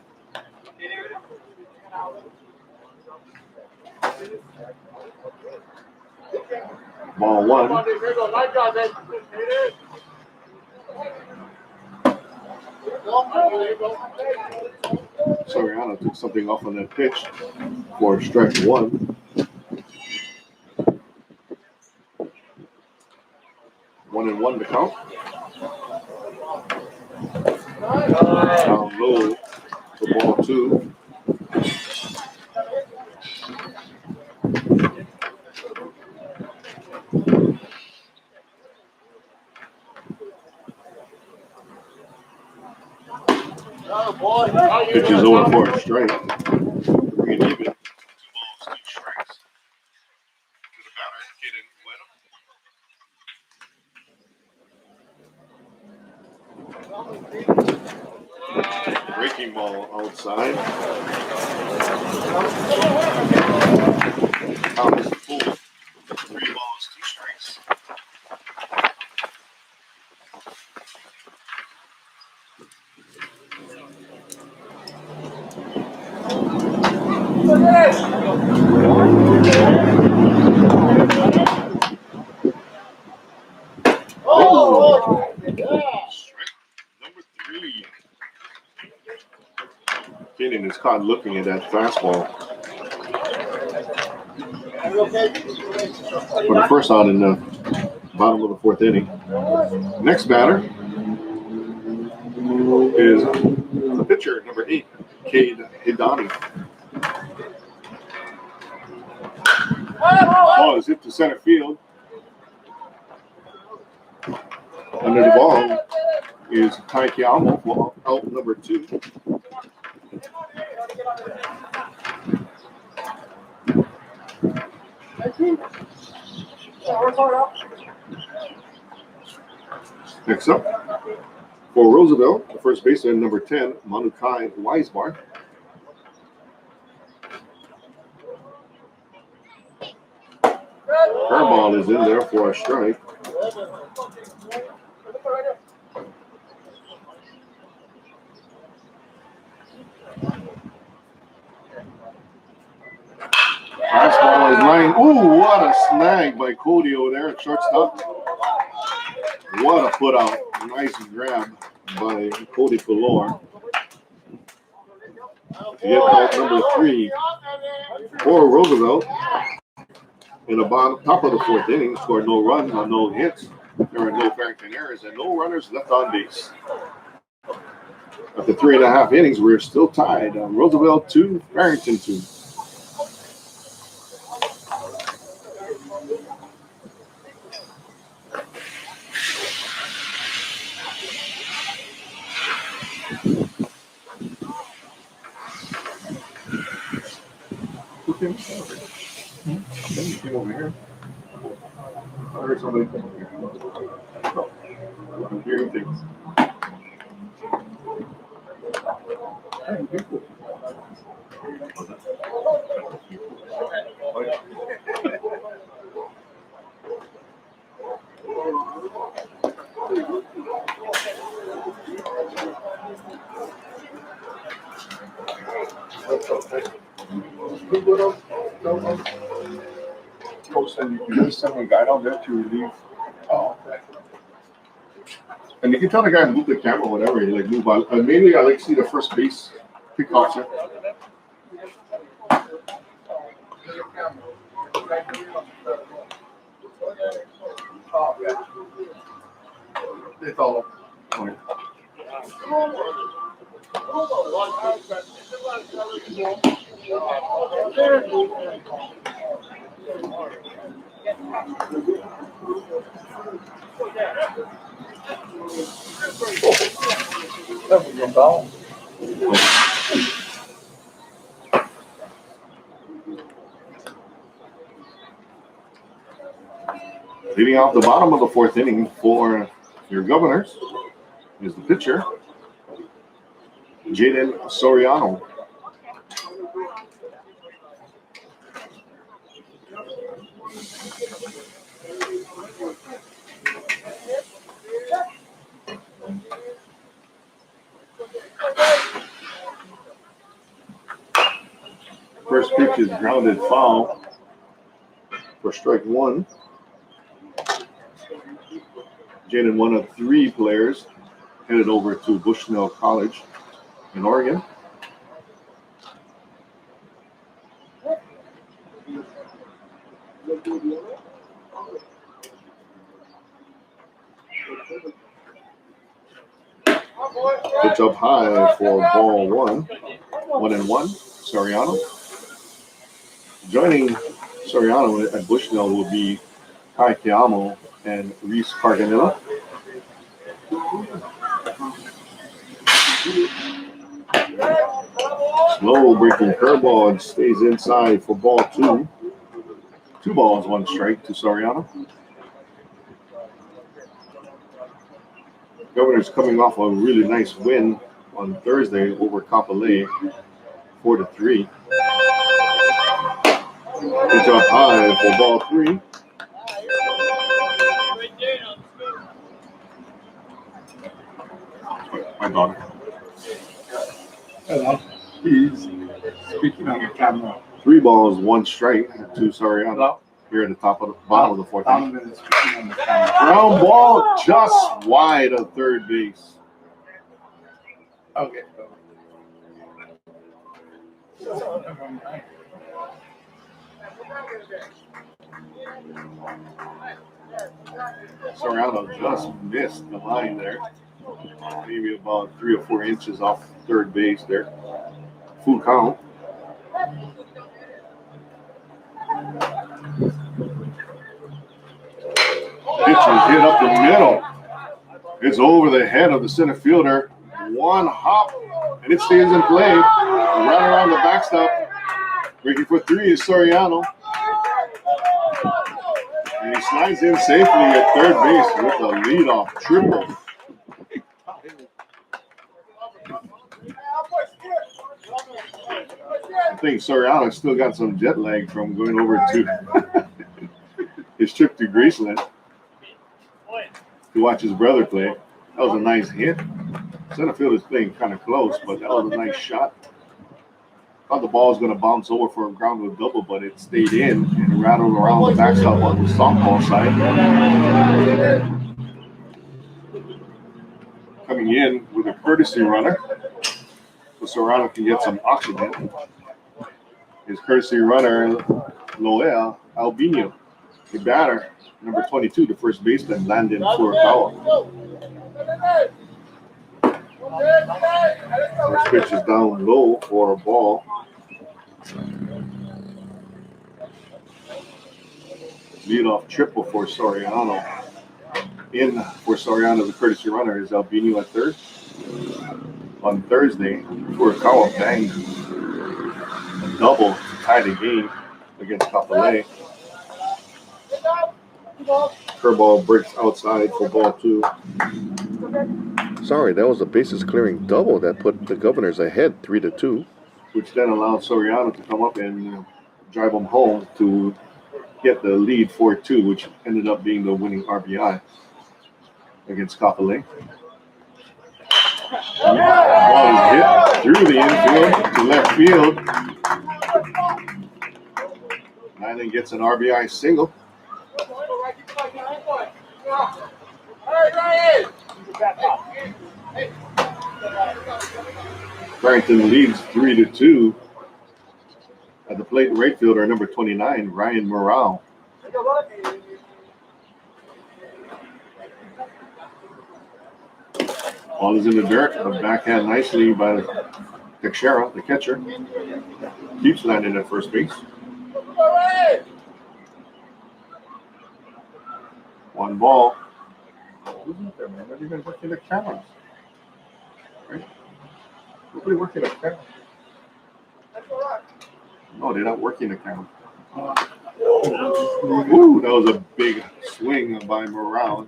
Ball one. Soriano took something off on that pitch for strike one. 1-1 to count. Down low for ball two. Pitch is over for a strike. Bring it even. 2 balls, 2 strikes. To the batter, Jayden Soriano. Breaking ball outside. Count is full. 3 balls, 2 strikes. Oh! Strike number 3. Jayden is caught looking at that fastball. For the first out in the bottom of the 4th inning. Next batter is the pitcher, number 8, Cade Hidani. Ball is hit to center field. Under the ball is Kai Kiamo for out number 2. Next up, for Roosevelt, the first baseman, number 10, Manukai Weisbar. Curveball is in there for a strike. Fastball is line. Ooh, what a snag by Cody over there at shortstop. What a put out. Nice grab by Cody Fuller. To get out number 3 for Roosevelt. In the top of the 4th inning, scored no runs on no hits. There were no Farrington errors and no runners left on base. After 3.5 innings, we're still tied. Roosevelt 2, Farrington 2. Over here. I heard somebody come over here. I'm hearing things. Post and you can just send a guy down there to relieve.
Oh, okay.
And you can tell the guy to move the camera, whatever. You like move on. Mainly, I like to see the first base pickoffs here.
It's all up. That was your ball.
Leading off the bottom of the fourth inning for your Governors is the pitcher, Jayden Soriano. First pitch is grounded foul for strike one. Jaden, one of three players headed over to Bushnell College in Oregon. Pitch up high for ball one. 1-1, Soriano. Joining Soriano at Bushnell will be Kai Keamo and Reese Carganilla. Slow breaking curveball and stays inside for ball two. 2 balls, 1 strike to Soriano. Governors coming off a really nice win on Thursday over Kapolei, 4-3. Pitch up high for ball 3. My daughter.
Hello. He's speaking on the camera.
3 balls, 1 strike to Soriano.
Hello.
Here at the bottom of the fourth inning.
Donovan is speaking on the camera.
Ground ball just wide of third base.
Okay.
Soriano just missed the line there. Maybe about 3 or 4 inches off third base there. Full count. Pitch is hit up the middle. It's over the head of the center fielder. 1 hop, and it stays in play. Right around the backstop. Breaking for 3 is Soriano. And he slides in safely at third base with a leadoff triple. I think Soriano still got some jet lag from going over to his trip to Graceland to watch his brother play. That was a nice hit. Center field is playing kind of close, but that was a nice shot. Thought the ball was going to bounce over for a ground rule double, but it stayed in and rattled around the backstop on the softball side. Coming in with a courtesy runner, so Soriano can get some oxygen. His courtesy runner, Loel Albino, the batter, number 22, the first baseman, Landon Furukawa. First pitch is down low for a ball. Leadoff triple for Soriano. In for Soriano, the courtesy runner is Albino at third. On Thursday, Furukawa banged a double to tie the game against Kapolei. Curveball breaks outside for ball 2. Sorry, that was a bases clearing double that put the Governors ahead 3-2, which then allowed Soriano to come up and drive them home to get the lead 4-2, which ended up being the winning RBI against Kapolei. Ball is hit through the infield to left field. Nyland gets an RBI single. Farrington leads 3-2. At the plate, right fielder number 29, Ryan Morale. Ball is in the dirt, but backhand nicely by Teixeira, the catcher. Keeps landing at first base. One ball. Isn't there, man? Not even working the cameras. Right? Nobody working the camera. No, they're not working the camera. Ooh, that was a big swing by Morale.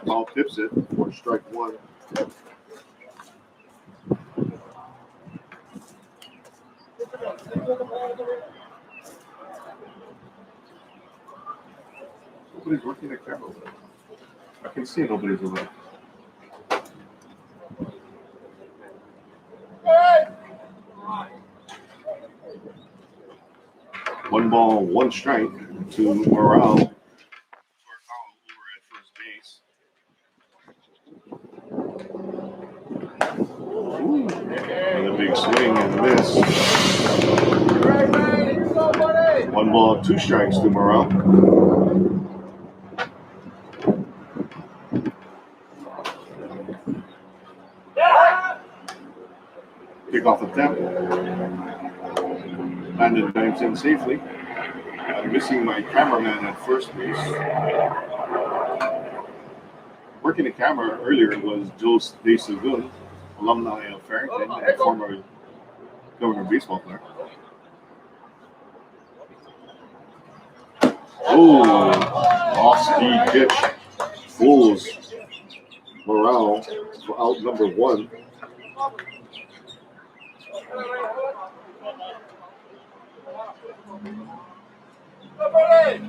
Ball tips it for strike one. Nobody's working the camera. I can see nobody's away. One ball, one strike to Morale. For a foul over at first base. Ooh, another big swing and miss. One ball, two strikes to Morale. Kickoff attempt. Landed dives in safely. I'm missing my cameraman at first base. Working the camera earlier was Joe Desa, alumni of Farrington and former Governor baseball player. Oh, off-speed pitch. Fools Morale for out number one.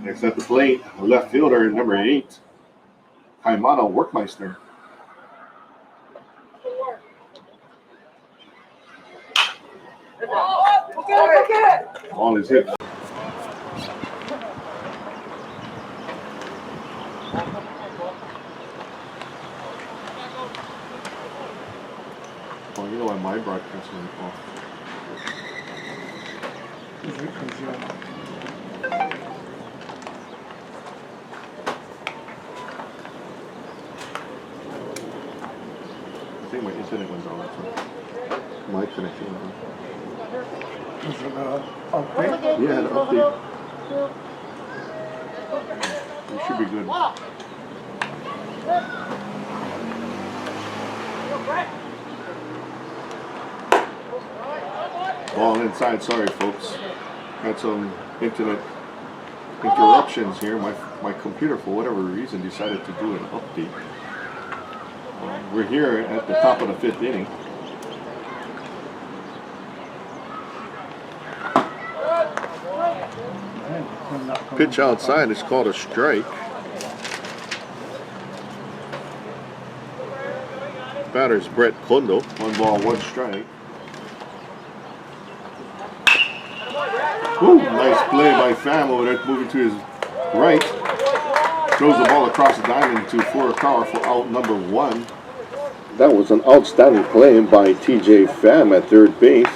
Next at the plate, left fielder number 8, Kaimano Workmeister. Ball is hit. Oh, you know why my broadcast went off? I think my internet went down. So my connection went down.
Is it update?
Yeah, an update. It should be good. Ball inside. Sorry, folks. Had some internet interruptions here. My computer, for whatever reason, decided to do an update. We're here at the top of the 5th inning. Pitch outside is called a strike. Batter's Brett Kondo. One ball, one strike. Ooh, nice play by Pham over there, moving to his right. Throws the ball across the diamond to Furukawa for out number one. That was an outstanding play by TJ Pham at third base.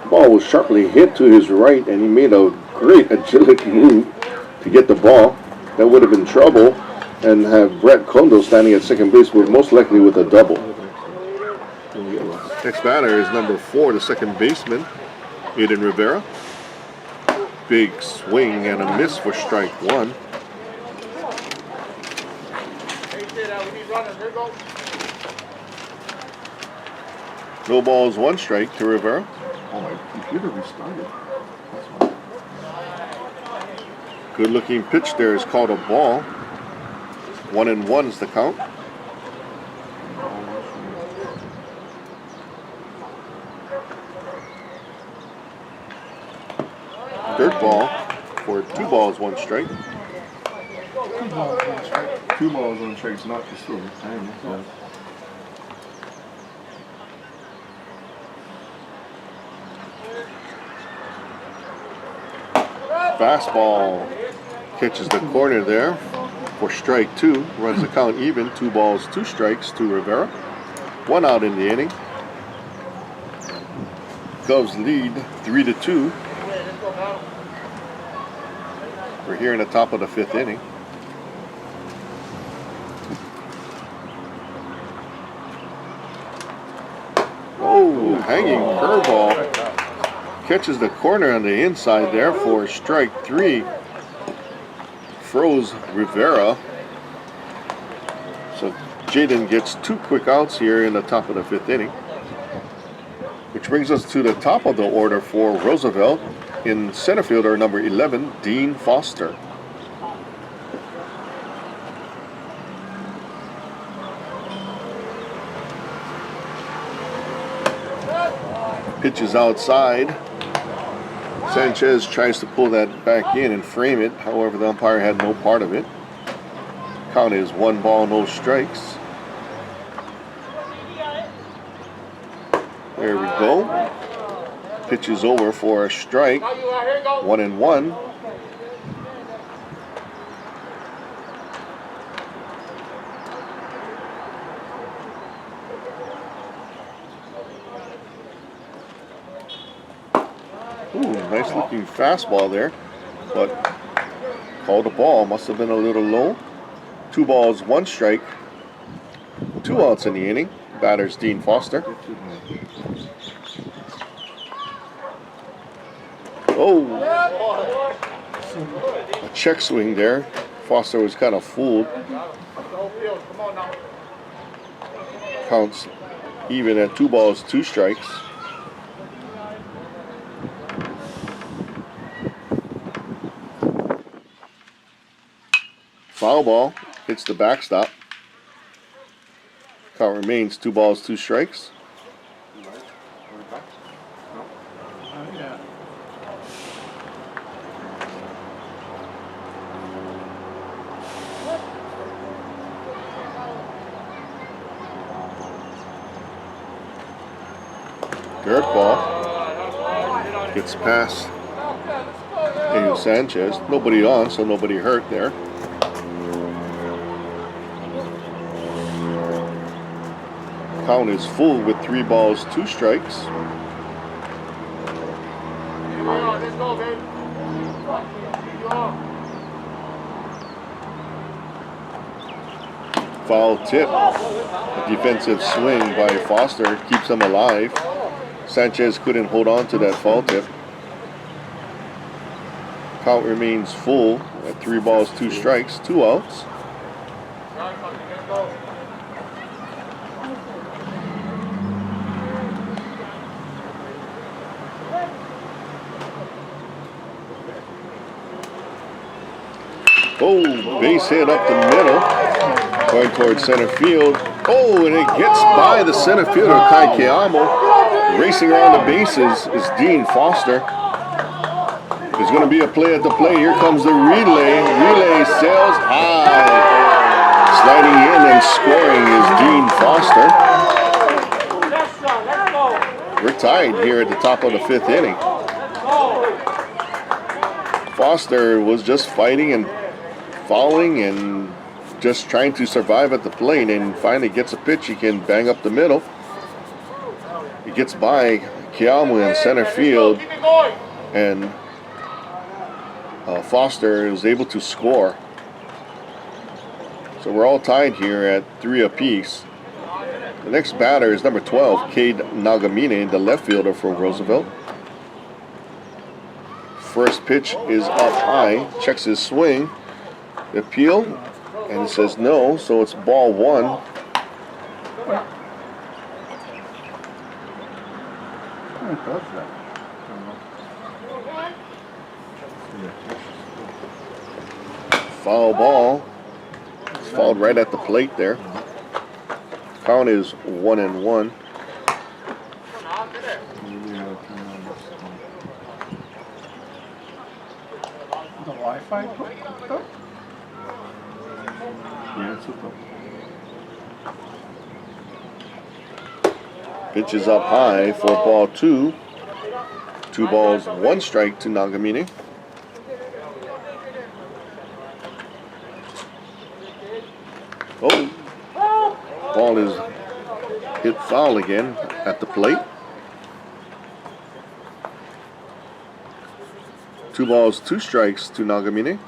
The ball was sharply hit to his right, and he made a great agility move to get the ball. That would have been trouble, and have Brett Kondo standing at second base, with most likely with a double. Next batter is number 4, the second baseman, Jayden Rivera. Big swing and a miss for strike one. No balls, one strike to Rivera. Oh, my computer restarted. Good looking pitch there is called a ball. 1-1 is the count. Third ball for 2 balls, 1 strike.
2 balls, 1 strike.
2 balls, 1 strike is not the silver. Fastball catches the corner there for strike 2. Runs the count even. 2 balls, 2 strikes to Rivera. 1 out in the inning. Cubs lead 3-2. We're here in the top of the 5th inning. Oh, hanging curveball. Catches the corner on the inside there for strike 3. Froze Rivera. So Jayden gets 2 quick outs here in the top of the 5th inning. Which brings us to the top of the order for Roosevelt. In center fielder number 11, Dean Foster. Pitches outside. Sanchez tries to pull that back in and frame it. However, the umpire had no part of it. Count is 1 ball, no strikes. There we go. Pitch is over for a strike. 1-1. Ooh, nice looking fastball there, but called a ball. Must have been a little low. 2 balls, 1 strike. 2 outs in the inning. Batter's Dean Foster. Oh, a check swing there. Foster was kind of fooled. Counts even at 2 balls, 2 strikes. Foul ball hits the backstop. Count remains 2 balls, 2 strikes. Dirt ball gets past Jayden Sanchez. Nobody on, so nobody hurt there. Count is full with 3 balls, 2 strikes. Foul tip. A defensive swing by Foster keeps him alive. Sanchez couldn't hold on to that foul tip. Count remains full at 3 balls, 2 strikes, 2 outs. Oh, base hit up the middle, going towards center field. Oh, and it gets by the center fielder, Kai Keamo. Racing around the bases is Dean Foster. There's going to be a play at the plate. Here comes the relay. Relay sails high. Sliding in and scoring is Dean Foster. We're tied here at the top of the 5th inning. Foster was just fighting and fouling and just trying to survive at the plate, and finally gets a pitch he can bang up the middle. He gets by Keamu in center field, and Foster is able to score. So we're all tied here at 3 apiece. The next batter is number 12, Cade Nagamine, the left fielder for Roosevelt. First pitch is up high, checks his swing. The appeal, and it says no, so it's ball 1. Foul ball. It's fouled right at the plate there. Count is 1-1.
The Wi-Fi hooked up?
Yeah, it's hooked up. Pitch is up high for ball 2. 2 balls, 1 strike to Nagamine. Oh, ball is hit foul again at the plate. 2 balls, 2 strikes to Nagamine.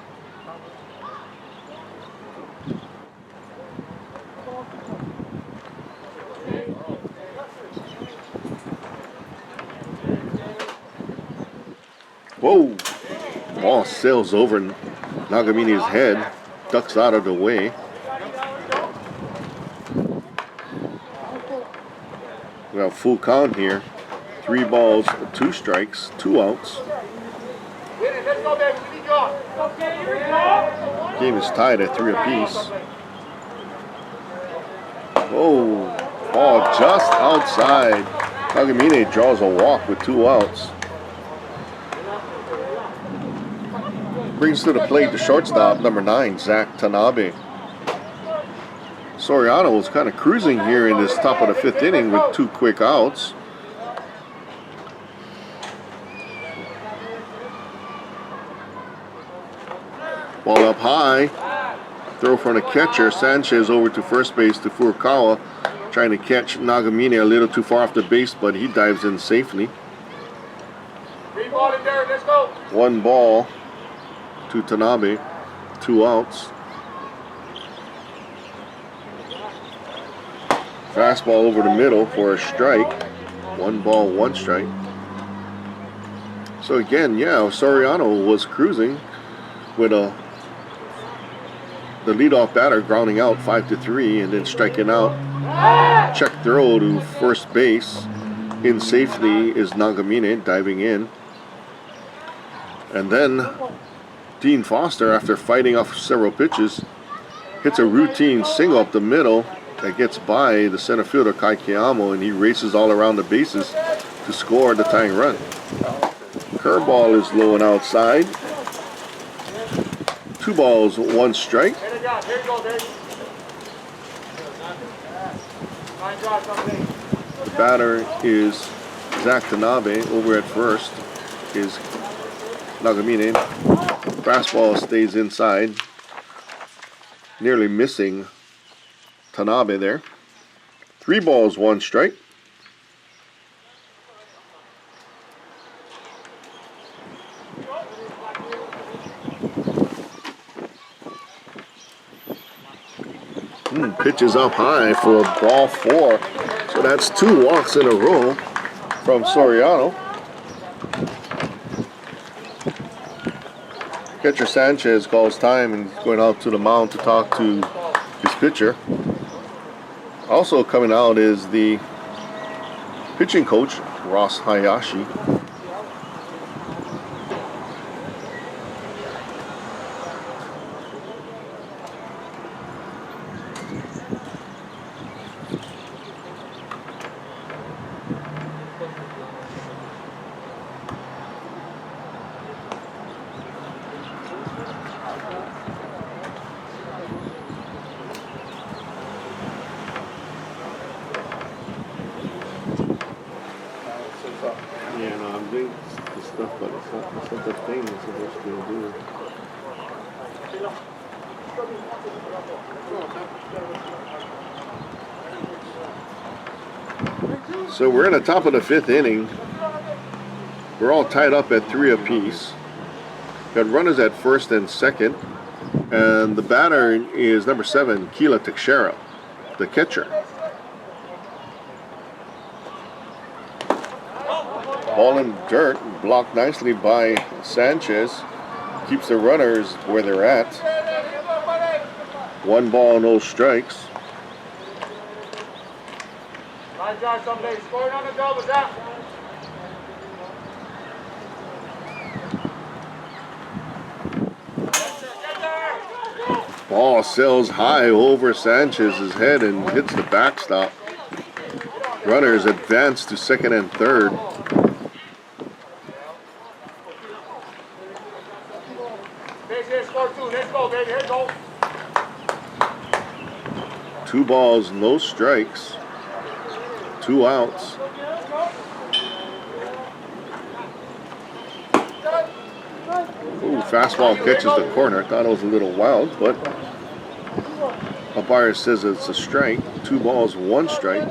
Whoa! Ball sails over Nagamine's head, ducks out of the way. We have full count here. 3 balls, 2 strikes, 2 outs. Game is tied at 3 apiece. Oh, ball just outside. Nagamine draws a walk with 2 outs. Brings to the plate the shortstop, number 9, Zach Tanabe. Soriano was kind of cruising here in this top of the 5th inning with 2 quick outs. Ball up high. Throw from the catcher. Sanchez over to first base to Furukawa. Trying to catch Nagamine a little too far off the base, but he dives in safely. 1 ball to Tanabe. 2 outs. Fastball over the middle for a strike. 1 ball, 1 strike. So again, yeah, Soriano was cruising with the leadoff batter grounding out 5-3 and then striking out. Check throw to first base. In safely is Nagamine diving in. And then Dean Foster, after fighting off several pitches, hits a routine single up the middle that gets by the center fielder Kai Kiyama, and he races all around the bases to score the tying run. Curveball is low and outside. 2 balls, 1 strike. The batter is Zach Tanabe. Over at first is Nagamine. Fastball stays inside, nearly missing Tanabe there. 3 balls, 1 strike. Pitches up high for ball 4. So that's 2 walks in a row from Soriano. Catcher Sanchez calls time and is going out to the mound to talk to his pitcher. Also coming out is the pitching coach, Ross Hayashi. Yeah, no, I'm doing the stuff, but it's not the thing I'm supposed to do. So we're in the top of the 5th inning. We're all tied up at 3 apiece. Got runners at first and second. And the batter is number 7, Kila Teixeira, the catcher. Ball in dirt, blocked nicely by Sanchez. Keeps the runners where they're at. 1 ball, no strikes.
Nice job, somebody. Scoring on the double, Zach.
Ball sails high over Sanchez's head and hits the backstop. Runners advance to second and third.
Score 2. Let's go, baby. Here go.
2 balls, no strikes. 2 outs. Ooh, fastball catches the corner. I thought it was a little wild, but umpire says it's a strike. 2 balls, 1 strike.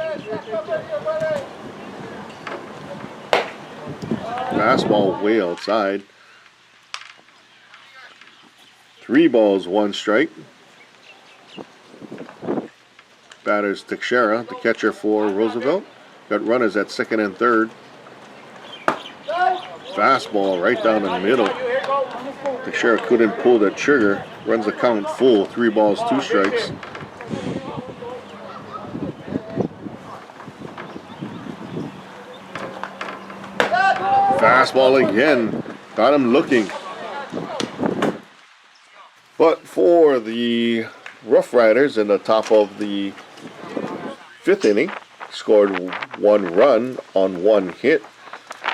Fastball way outside. 3 balls, 1 strike. Batters Teixeira, the catcher for Roosevelt. Got runners at second and third. Fastball right down the middle. Teixeira couldn't pull that trigger. Runs the count full. 3 balls, 2 strikes. Fastball again. Got him looking. But for the Rough Riders in the top of the 5th inning, scored 1 run on 1 hit.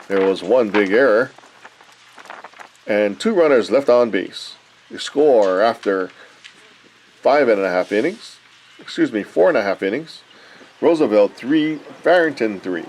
There was 1 big error. And 2 runners left on base. The score after 4.5 innings. Roosevelt 3, Farrington 3.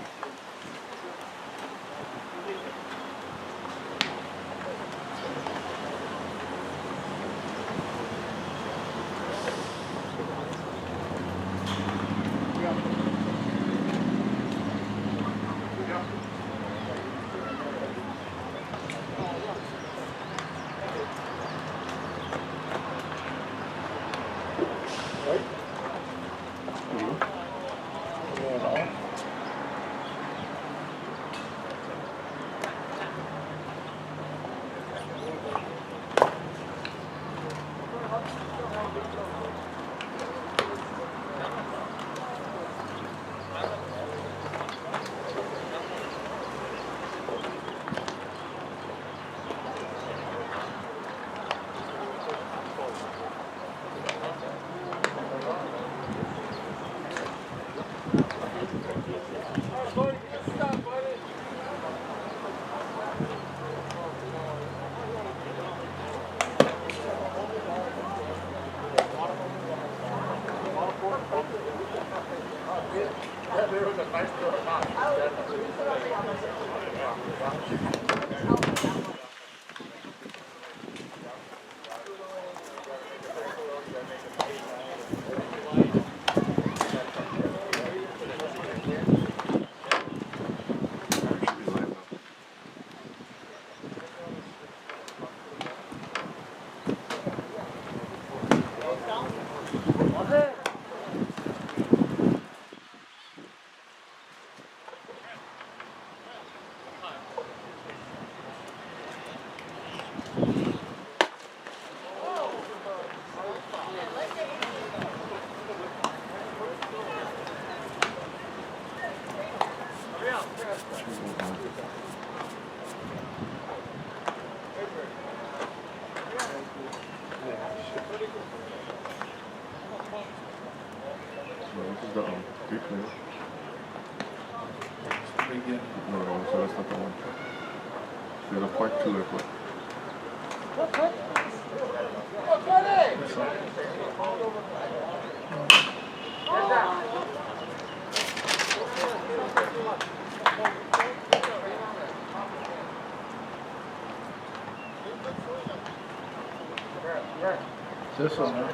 This one, huh?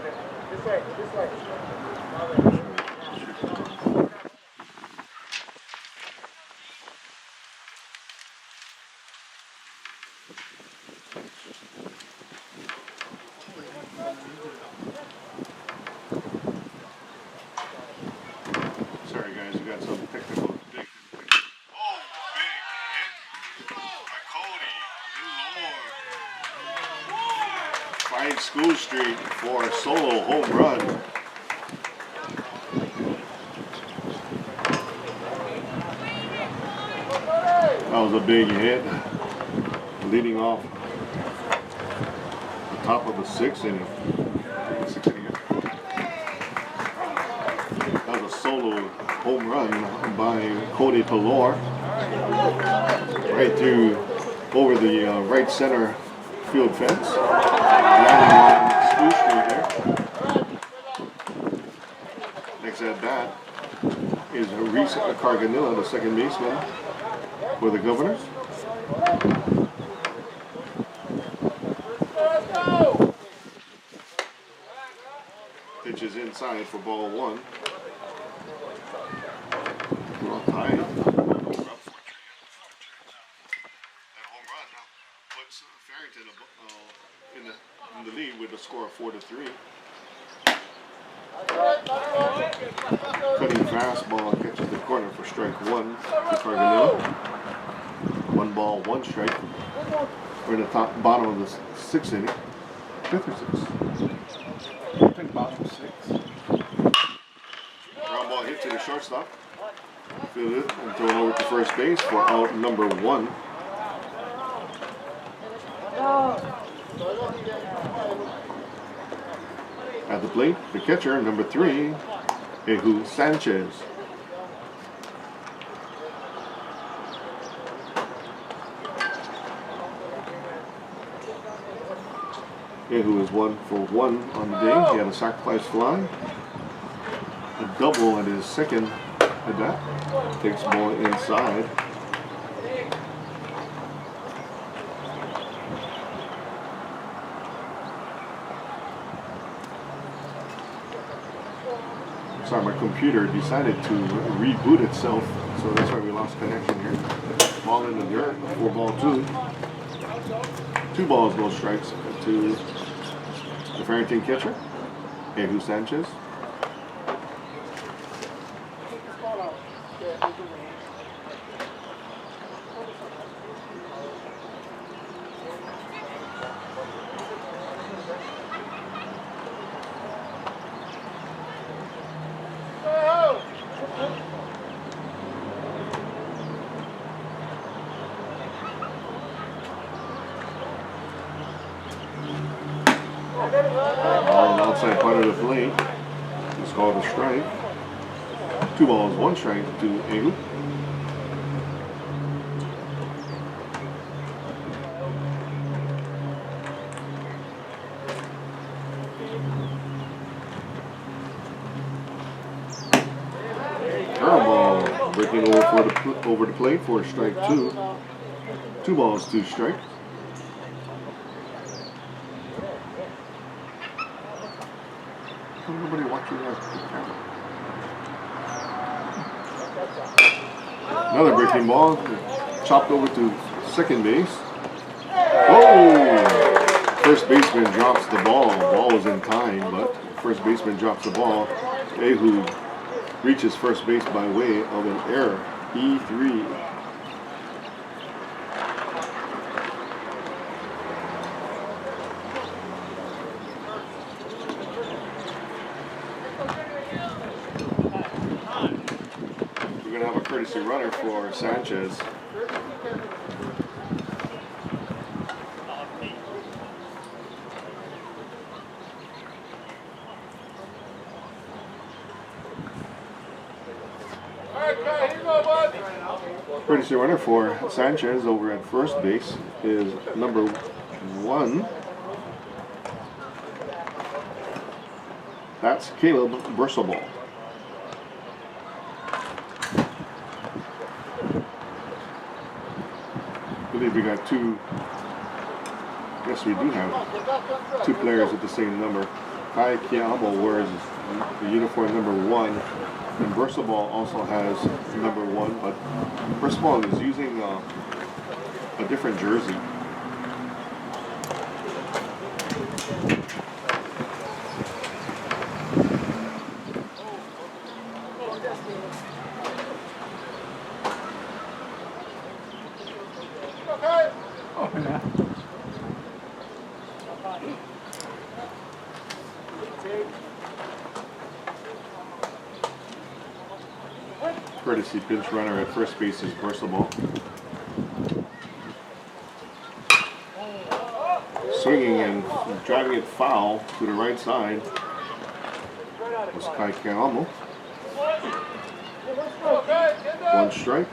This way.
Sorry guys, we got some technical big. Oh, big hit by Cody. Good Lord. 5 School Street for a solo home run. That was a big hit. Leading off the top of the 6th inning. That was a solo home run by Cody Talor. Right through over the right center field fence. Landing on School Street there. Next at bat is Reese Carganilla, the second baseman for the Governors. Pitch is inside for ball 1. We're all tied. That home run puts Farrington in the lead with with the score of 4-3. Cutting fastball catches the corner for strike one to Carganillo. 1 ball, 1 strike. We're in the bottom of the 6th inning. 5th or 6th?
I think bottom 6.
Ground ball hit to the shortstop. Fielded and thrown over to first base for out number 1. At the plate, the catcher, number 3, Jehu Sanchez. Jehu is 1 for 1 on the day. He had a sacrifice fly, a double at his second at bat. Takes ball inside. Sorry, my computer decided to reboot itself, so that's why we lost connection here. Ball in the dirt, 4 ball 2. 2 balls, no strikes to the Farrington catcher, Jehu Sanchez. Outside part of the plate. It's called a strike. 2 balls, 1 strike to Jehu. Curveball breaking over the plate for strike 2. 2 balls, 2 strikes. Nobody watching that camera. Another breaking ball, chopped over to second base. Oh! First baseman drops the ball. Ball was in time, but first baseman drops the ball. Jehu reaches first base by way of an error. E3. Courtesy runner for Sanchez. Courtesy runner for Sanchez over at first base is number 1. That's Caleb Bursaball. I believe we got 2. Yes, we do have 2 players with the same number. Kai Kiamo wears the uniform number 1, and Bursaball also has number 1, but Bursaball is using a different jersey.
Oh, yeah.
Courtesy pinch runner at first base is Bursaball. Swinging and driving it foul to the right side was Kai Kiamo. 1 strike.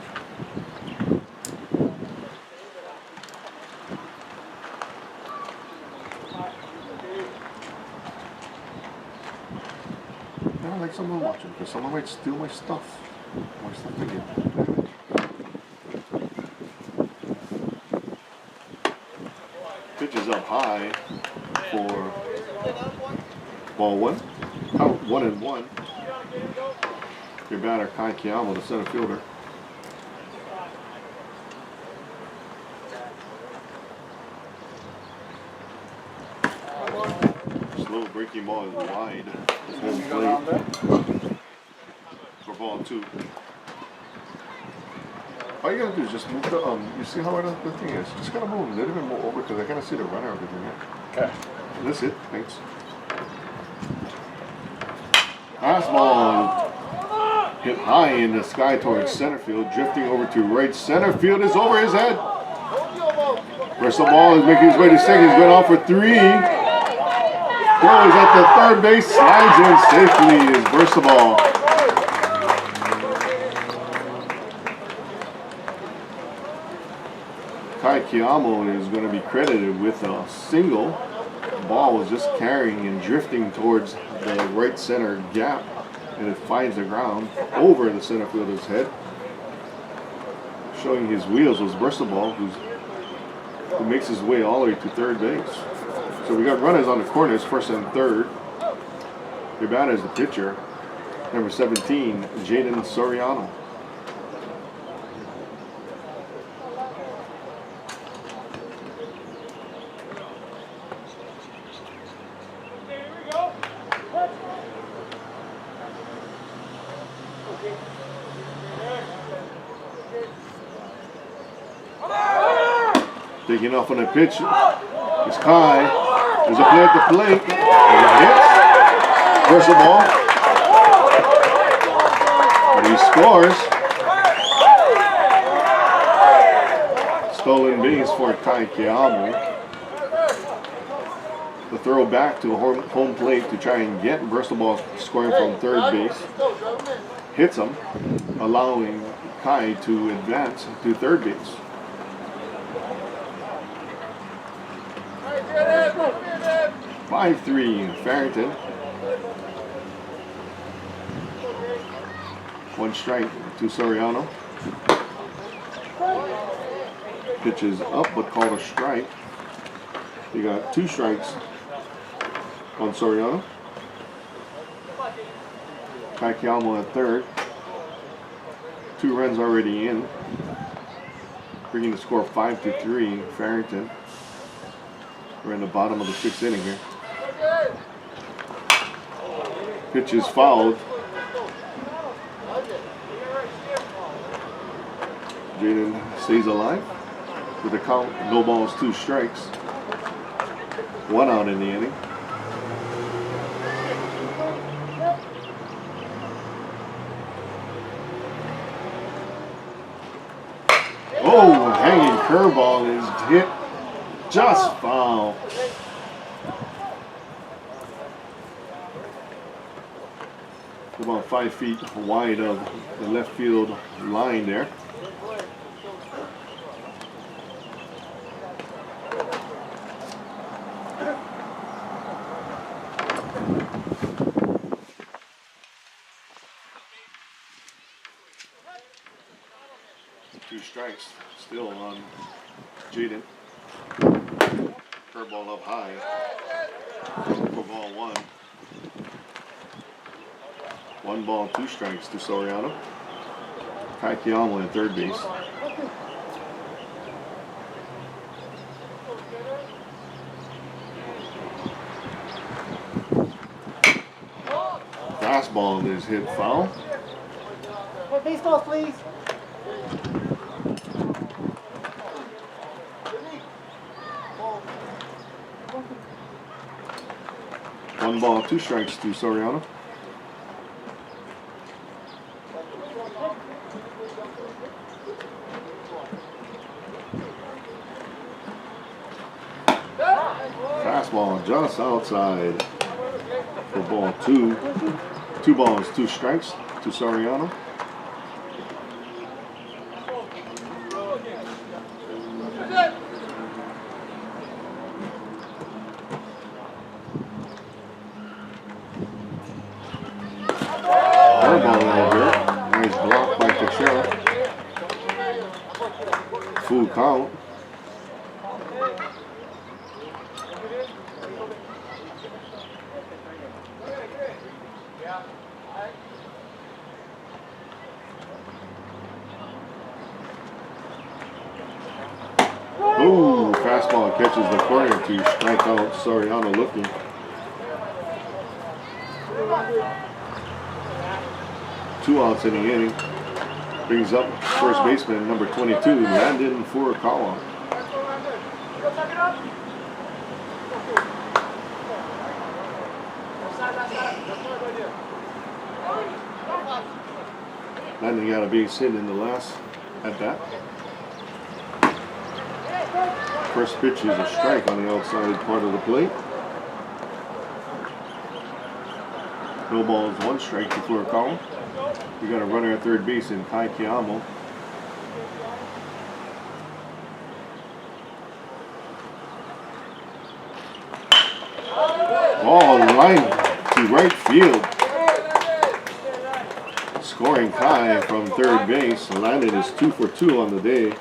I like someone watching because someone might steal my stuff. My stuff again. Pitch is up high for ball 1. Out 1-1. Your batter Kai Kiamo, the center fielder. breaking ball is wide. Home
You go down
plate
there?
for ball 2. All you gotta do is just move the you see how the thing is? Just gotta move a little bit more over because I gotta see the runner over there.
Okay.
That's it. Thanks. Fastball hit high in the sky towards center field, drifting over to right center field is over his head. First the ball is making his way to second. He's going off for 3. Throws at the third base, slides in safely. Is burst the ball. Kai Kiyamo is going to be credited with a single. The ball was just carrying and drifting towards the right center gap, and it finds the ground over the center fielder's head. Showing his wheels was Versaball, who makes his way all the way to third base. So we got runners on the corners, first and third. Your batter is the pitcher, number 17, Jayden Soriano. Taking off on the pitch is Kai. There's a play at the plate. And it hits. First of all. But he scores. Stolen base for Kai Kiyamo. The throw back to home plate to try and get Versaball scoring from third base. Hits him, allowing Kai to advance to third base. Five 3 Farrington. 1 strike to Soriano. Pitch is up but called a strike. You got 2 strikes on Soriano. Kai Kiyamo at third. 2 runs already in. Bringing the score 5-3 Farrington. We're in the bottom of the 6th inning here. Pitch is fouled. Jaden stays alive with a count, no balls, 2 strikes. 1 out in the inning. Oh, hanging curveball is hit just foul. About 5 feet wide of the left field line there. Two strikes still on Jaden. Curveball up high for ball 1. 1 ball, 2 strikes to Soriano. Kai Kiyamo at third base. Fastball is hit foul.
More baseball, please.
1 ball, 2 strikes to Soriano. Fastball just outside for ball 2. 2 balls, 2 strikes to Soriano. Nice block by Kachera. Full count. Ooh, fastball catches the corner to strike out Soriano looking. 2 outs in the inning. Brings up first baseman number 22, Landon Furukawa. Landon got a base hit in the last at bat. First pitch is a strike on the outside part of the plate. No balls, 1 strike to Furukawa. We got a runner at third base in Kai Kiyamo. Ball line to right field. Scoring Kai from third base. Landon is 2 for 2 on the day.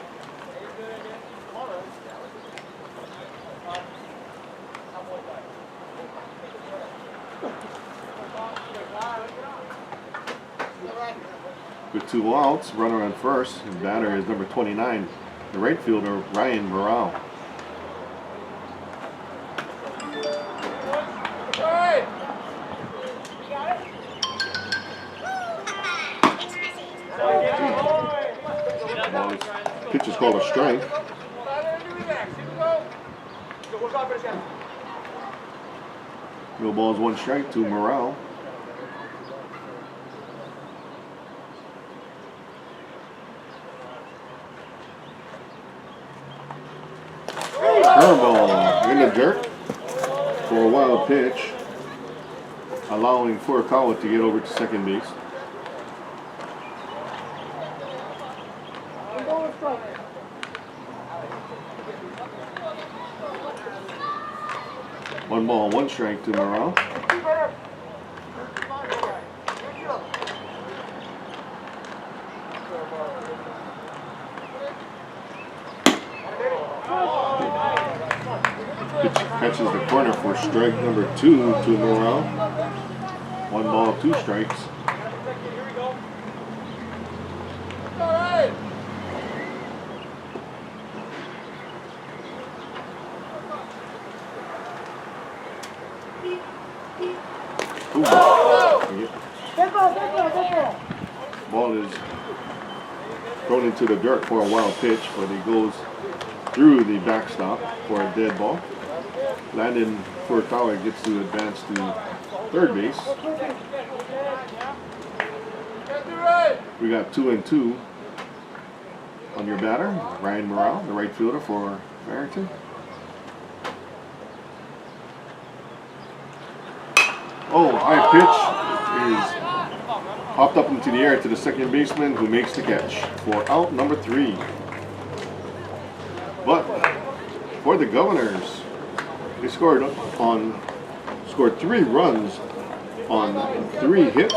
With 2 outs, runner on first. His batter is number 29, the right fielder Ryan Morale. Pitch is called a strike. No balls, 1 strike to Morale. Curveball in the dirt for a wild pitch, allowing Furukawa to get over to second base. One ball, 1 strike to Morale. Pitch catches the corner for strike number 2 to Morale. 1 ball, 2 strikes. Ball is thrown into the dirt for a wild pitch, but it goes through the backstop for a dead ball. Landon Furukawa gets to advance to third base. We got 2 and 2 on your batter, Ryan Morale, the right fielder for Farrington. Oh, high pitch is popped up into the air to the second baseman, who makes the catch for out number 3. But for the Governors, they scored 3 runs on 3 hits.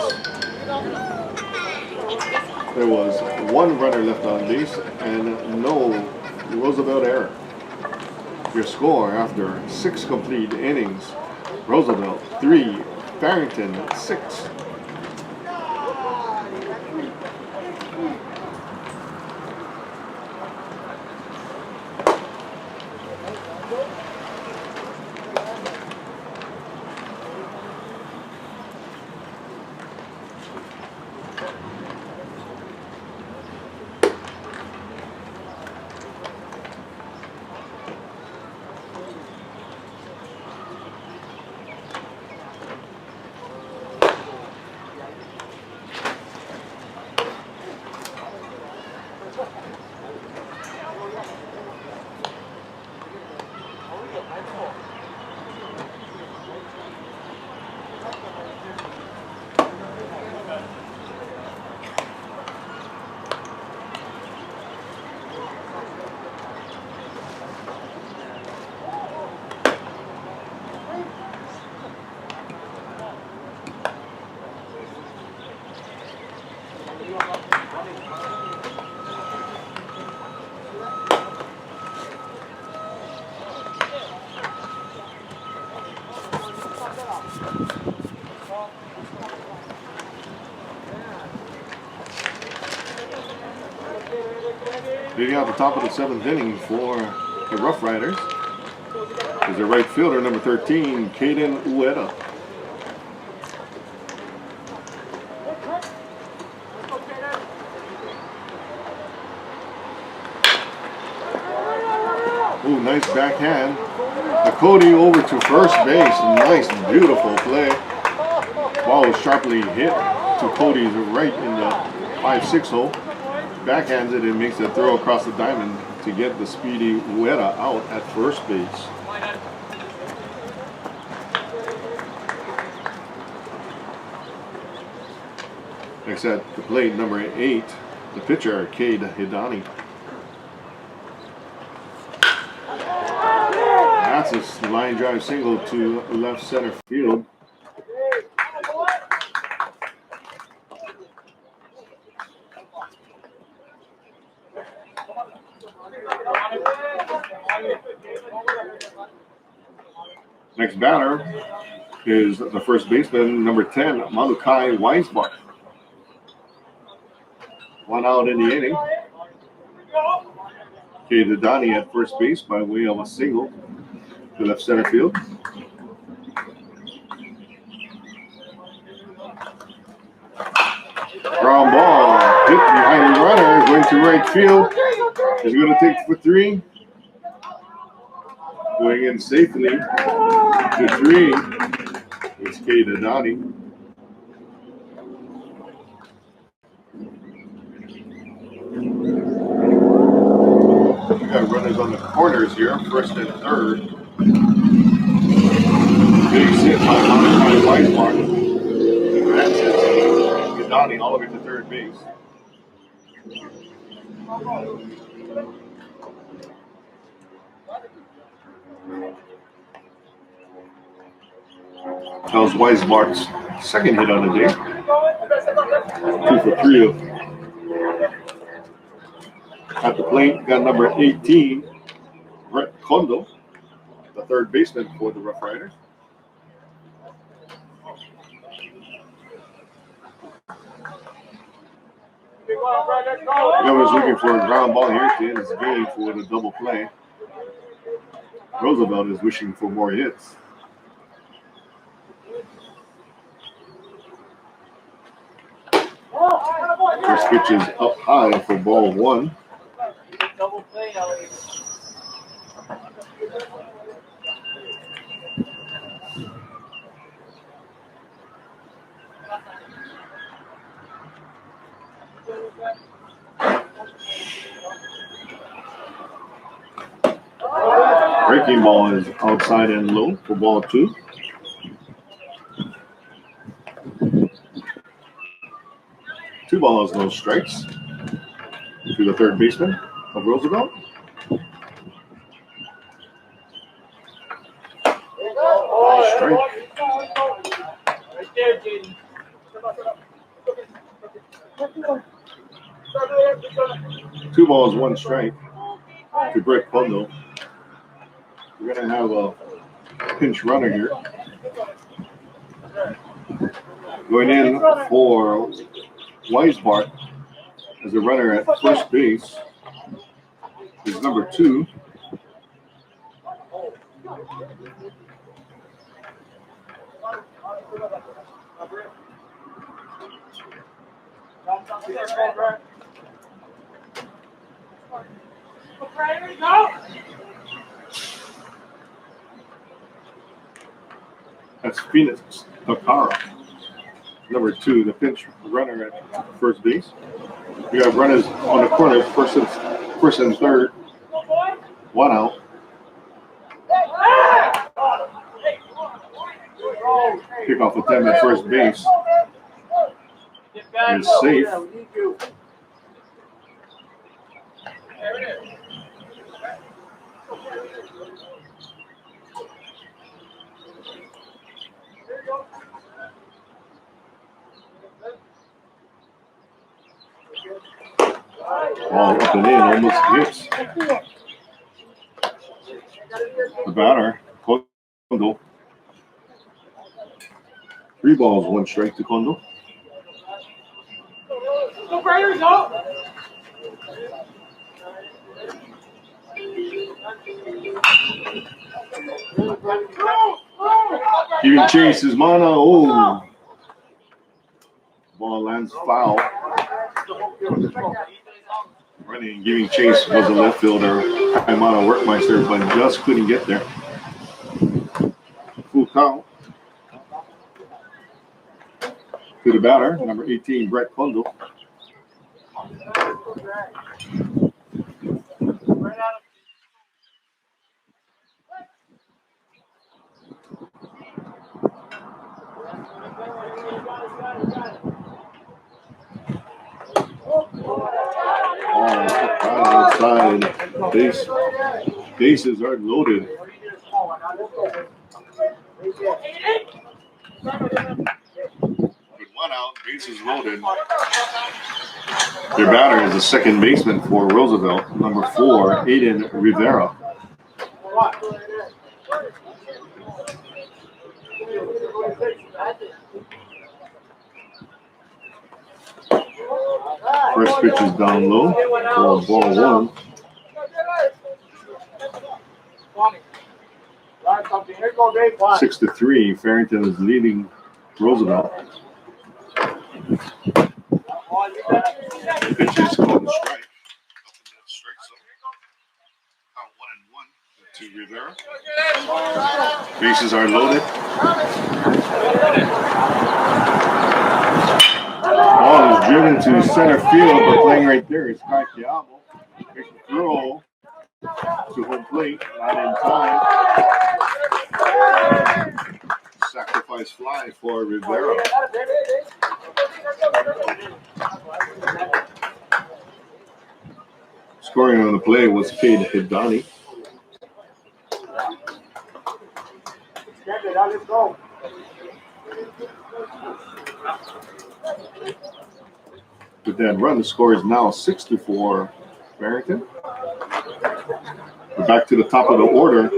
There was 1 runner left on base and no Roosevelt error. Your score after 6 complete innings: Roosevelt 3, Farrington 6. Leading out the top of the 7th inning for the Rough Riders is their right fielder, number 13, Caden Ueda. Ooh, nice backhand. Cody over to first base. Nice, beautiful play. Ball was sharply hit to Cody's right in the 5-6 hole. Backhands it and makes a throw across the diamond to get the speedy Ueda out at first base. Next at the plate, number 8, the pitcher, Cade Hidani. That's a line drive single to left center field. Next batter is the first baseman, number 10, Malukai Weisbach. One out in the inning. Cade Hidani at first base by way of a single to left center field. Ground ball hit behind the runner, going to right field. He's going to take for 3. Going in safely to 3. It's Cade Hidani. We got runners on the corners here, first and third. Big hit by Malukai Weisbach. Advances Hidani all the way to third base. That was Weisbach's second hit on the day. 2 for 3 of. At the plate, got number 18, Brett Kondo, the third baseman for the Rough Riders. Whoever's looking for a ground ball here at the end of the game for the double play. Roosevelt is wishing for more hits. First pitch is up high for ball 1.
Double play, Ellie.
Breaking ball is outside and low for ball 2. Two balls, no strikes to the third baseman of Roosevelt. Strike.
Right there, Jaden.
2 balls, 1 strike to Brett Kondo. We're going to have a pinch runner here. Going in for Weisbach as a runner at first base is number 2. That's Phoenix Takara. Number 2, the pinch runner at first base. We have runners on the corners, first and third. 1 out. Kickoff attempt at first base is safe. Ball up and in, almost hits the batter, Kondo. 3 balls, 1 strike to Kondo. Even chase his mana. Oh, Ball lands foul. Running and giving chase was the left fielder, Kaimana Workmeister, but just couldn't get there. Full count to the batter, number 18, Brett Bundle. Outside. Bases are loaded. With one out, bases loaded. Their batter is the second baseman for Roosevelt, number 4, Jayden Rivera. First pitch is down low for ball 1. 6-3. Farrington is leading Roosevelt. Pitch is called a strike. Strike zone. Count 1-1 to Rivera. Bases are loaded. Ball is driven to center field, but playing right there is Kai Kiamo. Makes a throw to home plate, not in time. Sacrifice fly for Rivera. Scoring on the play was Cade Hidani. With that run, the score is now 6-4 Farrington. We're back to the top of the order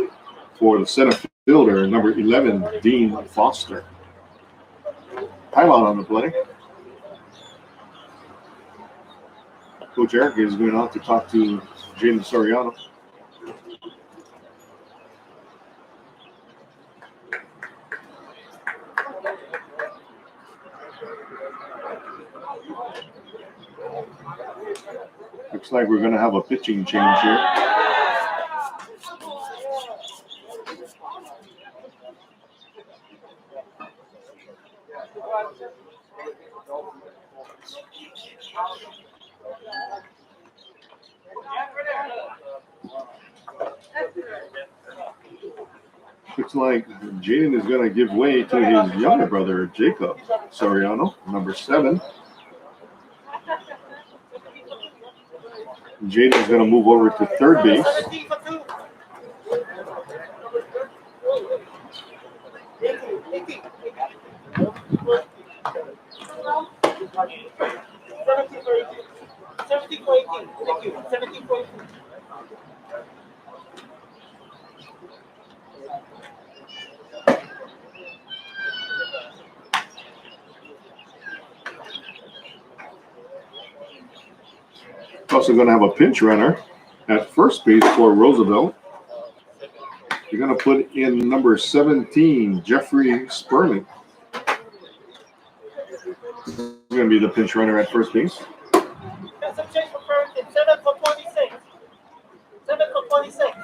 for the center fielder, number 11, Dean Foster. Timeout on the play. Coach Eric is going out to talk to Jaden Soriano. Looks like we're going to have a pitching change here. Looks like Jaden is going to give way to his younger brother, Jacob Soriano, number 7. Jaden is going to move over to third base. Also going to have a pinch runner at first base for Roosevelt. You're going to put in number 17, Jeffrey Sperling. He's going to be the pinch runner at first base.
That's a change for Farrington. 7 for 26. 7 for 26.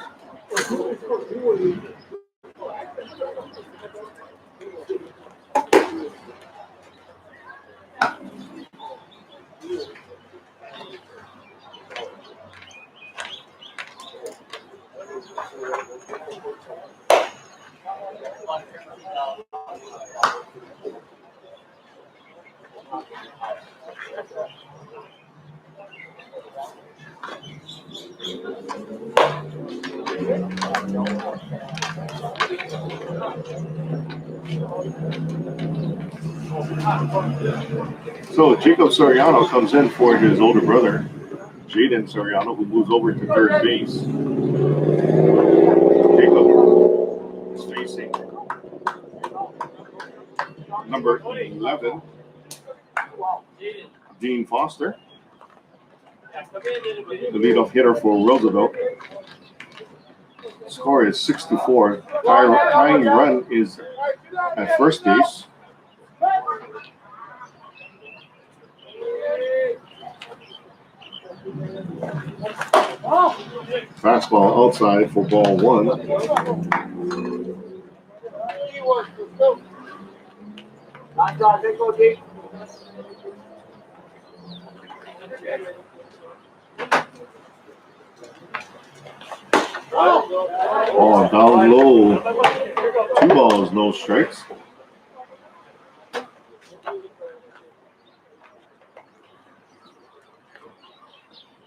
So Jacob Soriano comes in for his older brother, Jayden Soriano, who moves over to third base. Jacob is facing number 11, Dean Foster, the leadoff hitter for Roosevelt. Score is 6-4. Tying run is at first base. Fastball outside for ball one. Oh, down low. 2 balls, no strikes.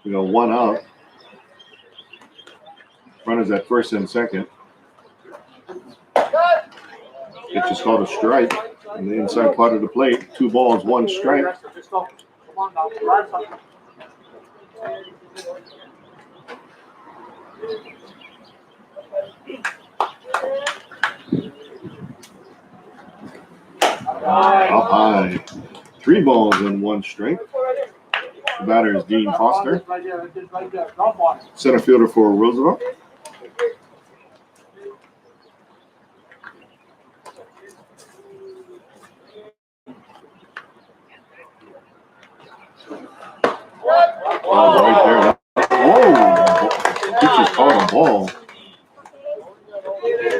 We got 1 out. Runners at first and second. Pitch is called a strike in the inside part of the plate. 2 balls, 1 strike. Up high. 3 balls and 1 strike. The batter is Dean Foster. Center fielder for Roosevelt. Oh, right there. Whoa! Pitch is called a ball.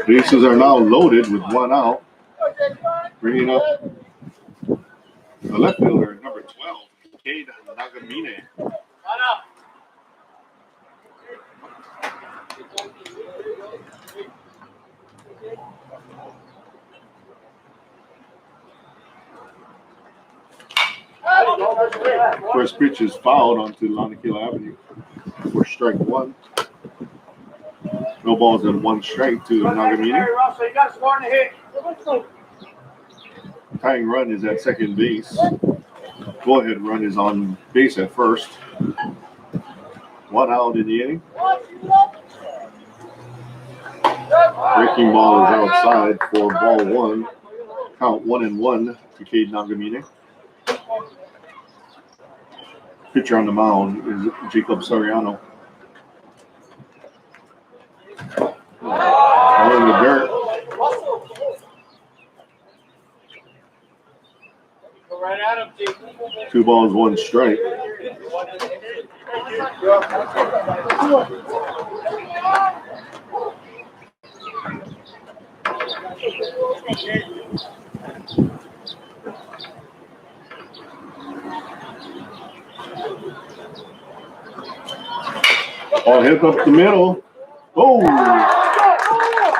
Bases are now loaded with 1 out. Bringing up the left fielder, number 12, Jayden Nagamine. First pitch is fouled onto Lanakila Avenue for strike 1. No balls and 1 strike to Nagamine. Tying run is at second base. Go-ahead run is on base at first. 1 out in the inning. Breaking ball is outside for ball 1. Count 1-1 to Jayden Nagamine. Pitcher on the mound is Jaden Soriano. All in the dirt.
Right at him, Jake.
2 balls, 1 strike. Ball hit up the middle. Oh!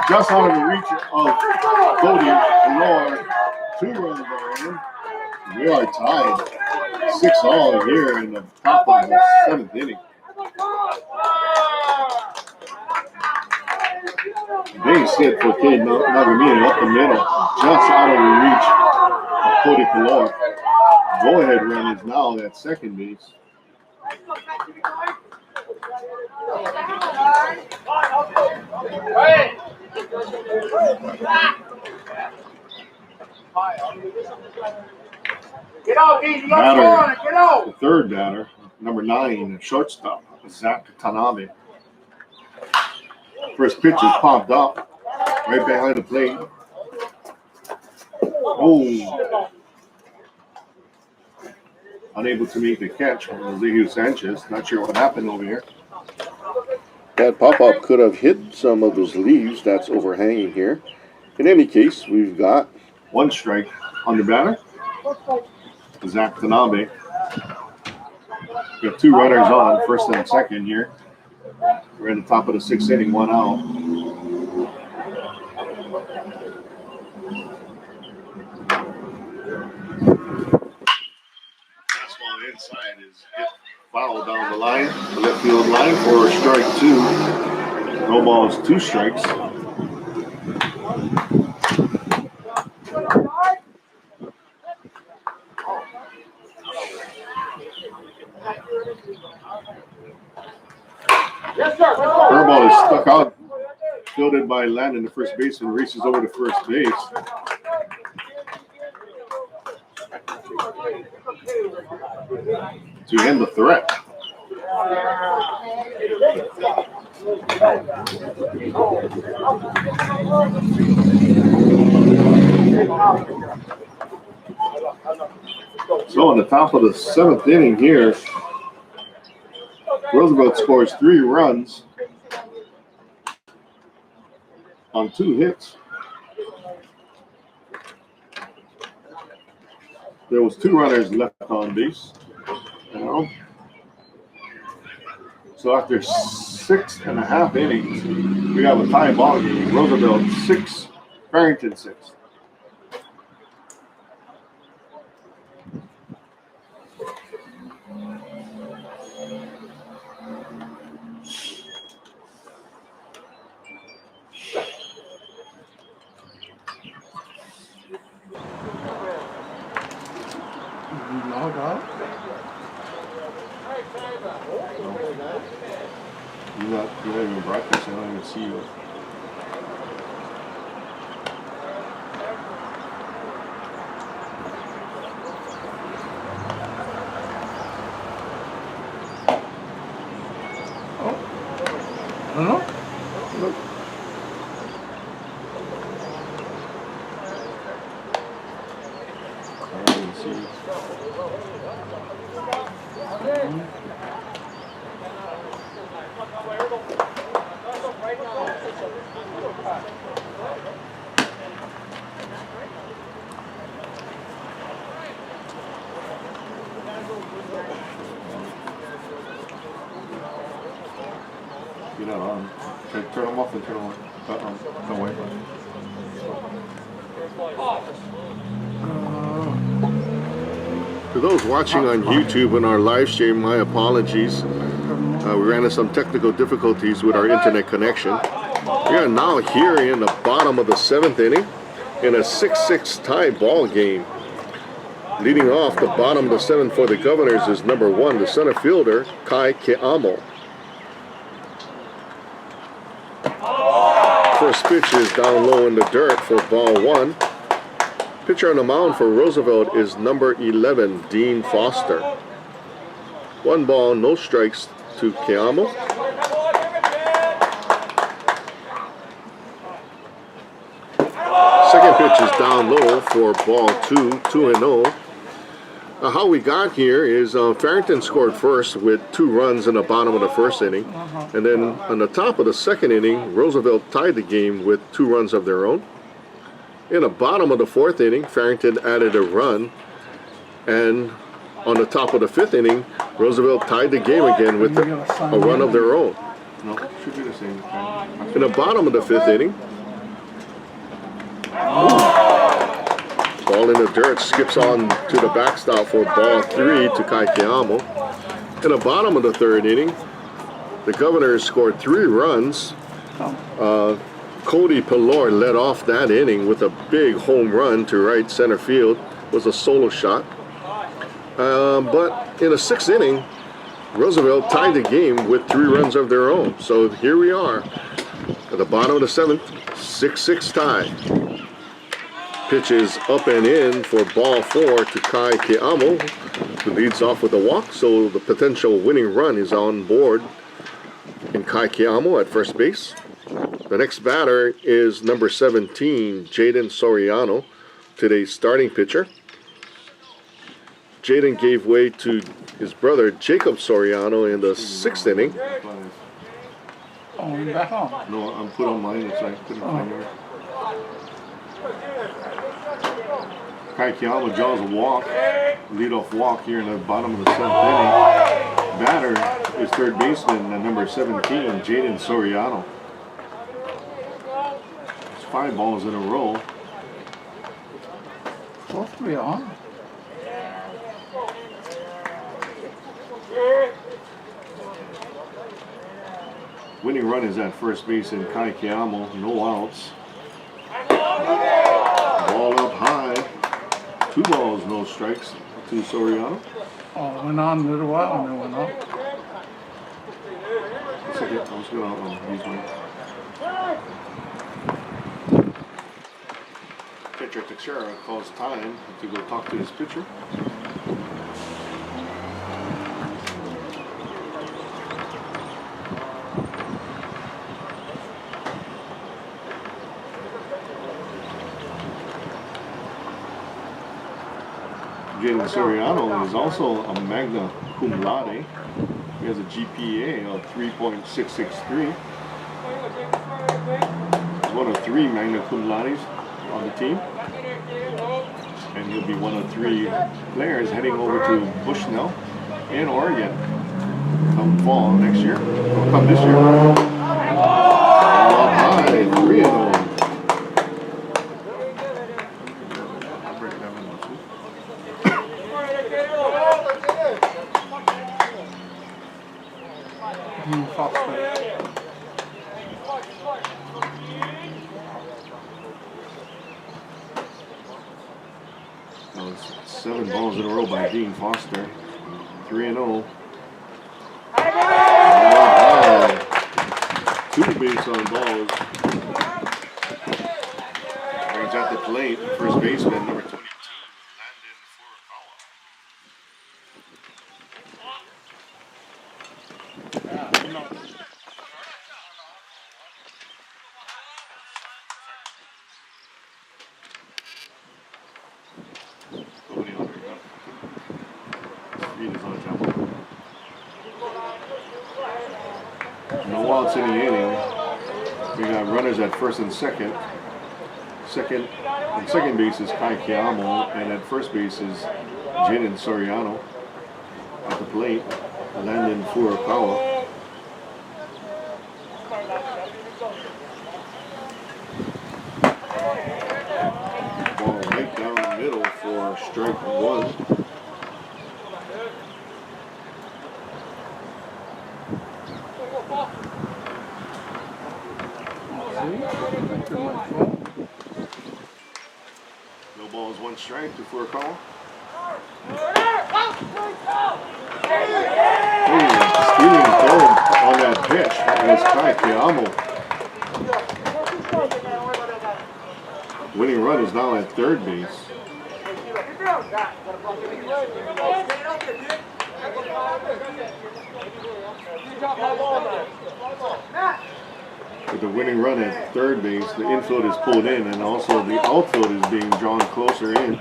Just out of the reach of Cody Lord. 2 runs are in. We are tied 6-all here in the top of the 7th inning. Base hit for Jayden Nagamine up the middle, just out of the reach of Cody Kalor. Go-ahead run is now at second base.
Get out, Dean. You got
Batter,
score on it. Get out.
the third batter, number 9, shortstop, Zach Tanabe. First pitch is popped up right behind the plate. Oh. Unable to make the catch from Ezequiel Sanchez. Not sure what happened over here. That pop-up could have hit some of those leaves that's overhanging here. In any case, we've got 1 strike on the batter. Zach Tanabe. We got 2 runners on, first and second here. We're at the top of the 6th inning, 1 out. Fastball inside is hit foul down the line, the left field line for strike 2. No balls, 2 strikes. Curveball is stuck out, fielded by Landon, the first baseman, races over to first base. To end the threat. So on the top of the 7th inning here, Roosevelt scores 3 runs on 2 hits. There was 2 runners left on base. So after 6.5 innings, we have a tie ball game. Roosevelt 6, Farrington 6.
Log out.
You're not even broadcasting. I don't even see you.
I don't know.
Look. I don't even see you. You're not on. Turn them off and turn them on. No Wi-Fi. For those watching on YouTube and our live stream, my apologies. We ran into some technical difficulties with our internet connection. We are now here in the bottom of the 7th inning in a 6-6 tie ball game. Leading off the bottom of the 7th for the Governors is number 1, the center fielder, Kai Keamo. First pitch is down low in the dirt for ball 1. Pitcher on the mound for Roosevelt is number 11, Dean Foster. 1 ball, no strikes to Keamo. Second pitch is down low for ball 2, 2-0. How we got here is Farrington scored first with 2 runs in the bottom of the 1st inning. And then on the top of the 2nd inning, Roosevelt tied the game with 2 runs of their own. In the bottom of the 4th inning, Farrington added a run. And on the top of the 5th inning, Roosevelt tied the game again with a run of their own. No, it should be the same. In the bottom of the 5th inning, ball in the dirt, skips on to the backstop for ball 3 to Kai Keamo. In the bottom of the 3rd inning, the Governors scored 3 runs. Cody Pelor led off that inning with a big home run to right center field. It was a solo shot. But in the 6th inning, Roosevelt tied the game with 3 runs of their own. So here we are at the bottom of the 7th, 6-6 tie. Pitch is up and in for ball 4 to Kai Keamo, who leads off with a walk. So the potential winning run is on board in Kai Keamo at first base. The next batter is number 17, Jayden Soriano, today's starting pitcher. Jayden gave way to his brother, Jacob Soriano, in the 6th inning.
Oh, you're back on.
No, I'm put on mine. It's like couldn't find yours. Kai Keamo draws a walk, leadoff walk here in the bottom of the 7th inning. Batter is third baseman, number 17, Jayden Soriano. It's 5 balls in a row.
Supposed to be on.
Winning run is at first base in Kai Keamo, no outs. Ball up high. 2 balls, no strikes to Soriano.
Oh, it went on a little while and it went off.
I was going to use mine. Catcher Teixeira calls time to go talk to his pitcher. Jaden Soriano is also a magna cum laude. He has a GPA of 3.663. one of 3 magna cum laudes on the team. And he'll be one of 3 players heading over to Bushnell in Oregon come fall next year, or come this year. Up high, 3-0.
Dean Foster.
That was 7 balls in a row by Dean Foster. 3-0. 2 base on balls. Brings at the plate, first baseman, number 22, Landon Furukawa. Nobody on there, Speed is on the jump. No outs in the inning. We got runners at first and second. Second base is Kai Kiamo, and at first base is Jaden Soriano. At the plate, Landon Furukawa. Ball right down the middle for strike 1. No balls, 1 strike to Furukawa. Stealing third on that pitch is Kai Kiamo. Winning run is now at third base. With the winning run at third base, the infield is pulled in, and also the outfield is being drawn closer in.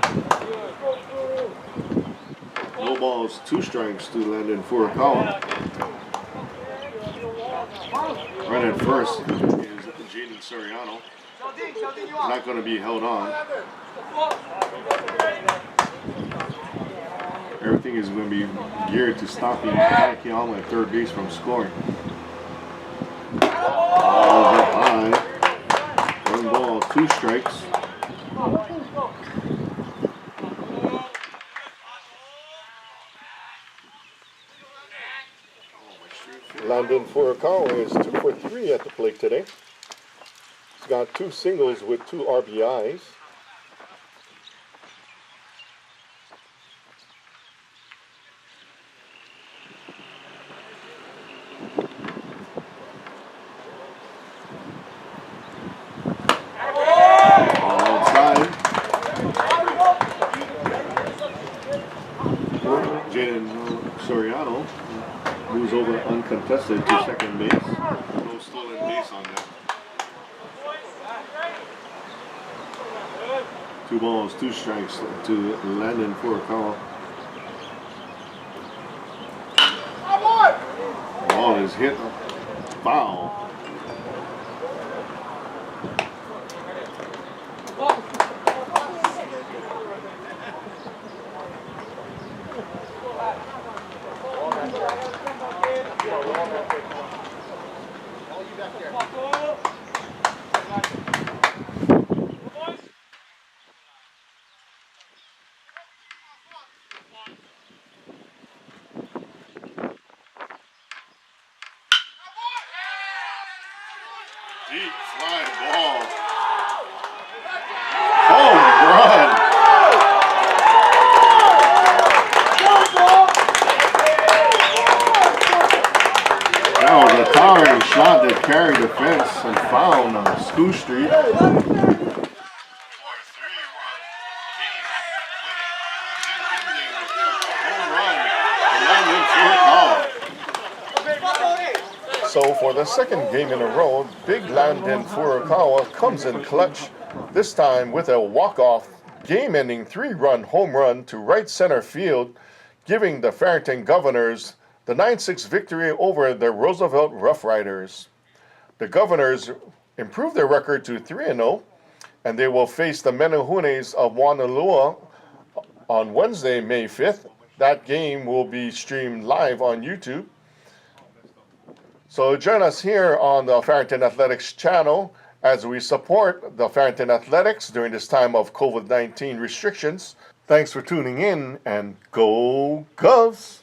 No balls, 2 strikes to Landon Furukawa. Right at first is Jaden Soriano. Not going to be held on. Everything is going to be geared to stopping Akiyama at third base from scoring. Ball up high. 1 ball, 2 strikes. Landon Furukawa is 2 for 3 at the plate today. He's got 2 singles with 2 RBIs. Outside. Jaden Soriano moves over uncontested to second base. No stolen base on that. 2 balls, 2 strikes to Landon Furukawa. Ball is hit foul. Deep fly ball. Home run. That was a towering shot that carried the fence and found on School Street. So for the second game in a row, big Landon Furukawa comes in clutch, this time with a walk-off, game-ending 3-run home run to right center field, giving the Farrington Governors the 9-6 victory over the Roosevelt Rough Riders. The Governors improve their record to 3-0, and they will face the Menahunes of Wanalua on Wednesday, May 5th. That game will be streamed live on YouTube. So join us here on the Farrington Athletics channel as we support the Farrington Athletics during this time of COVID-19 restrictions. Thanks for tuning in, and go Govs!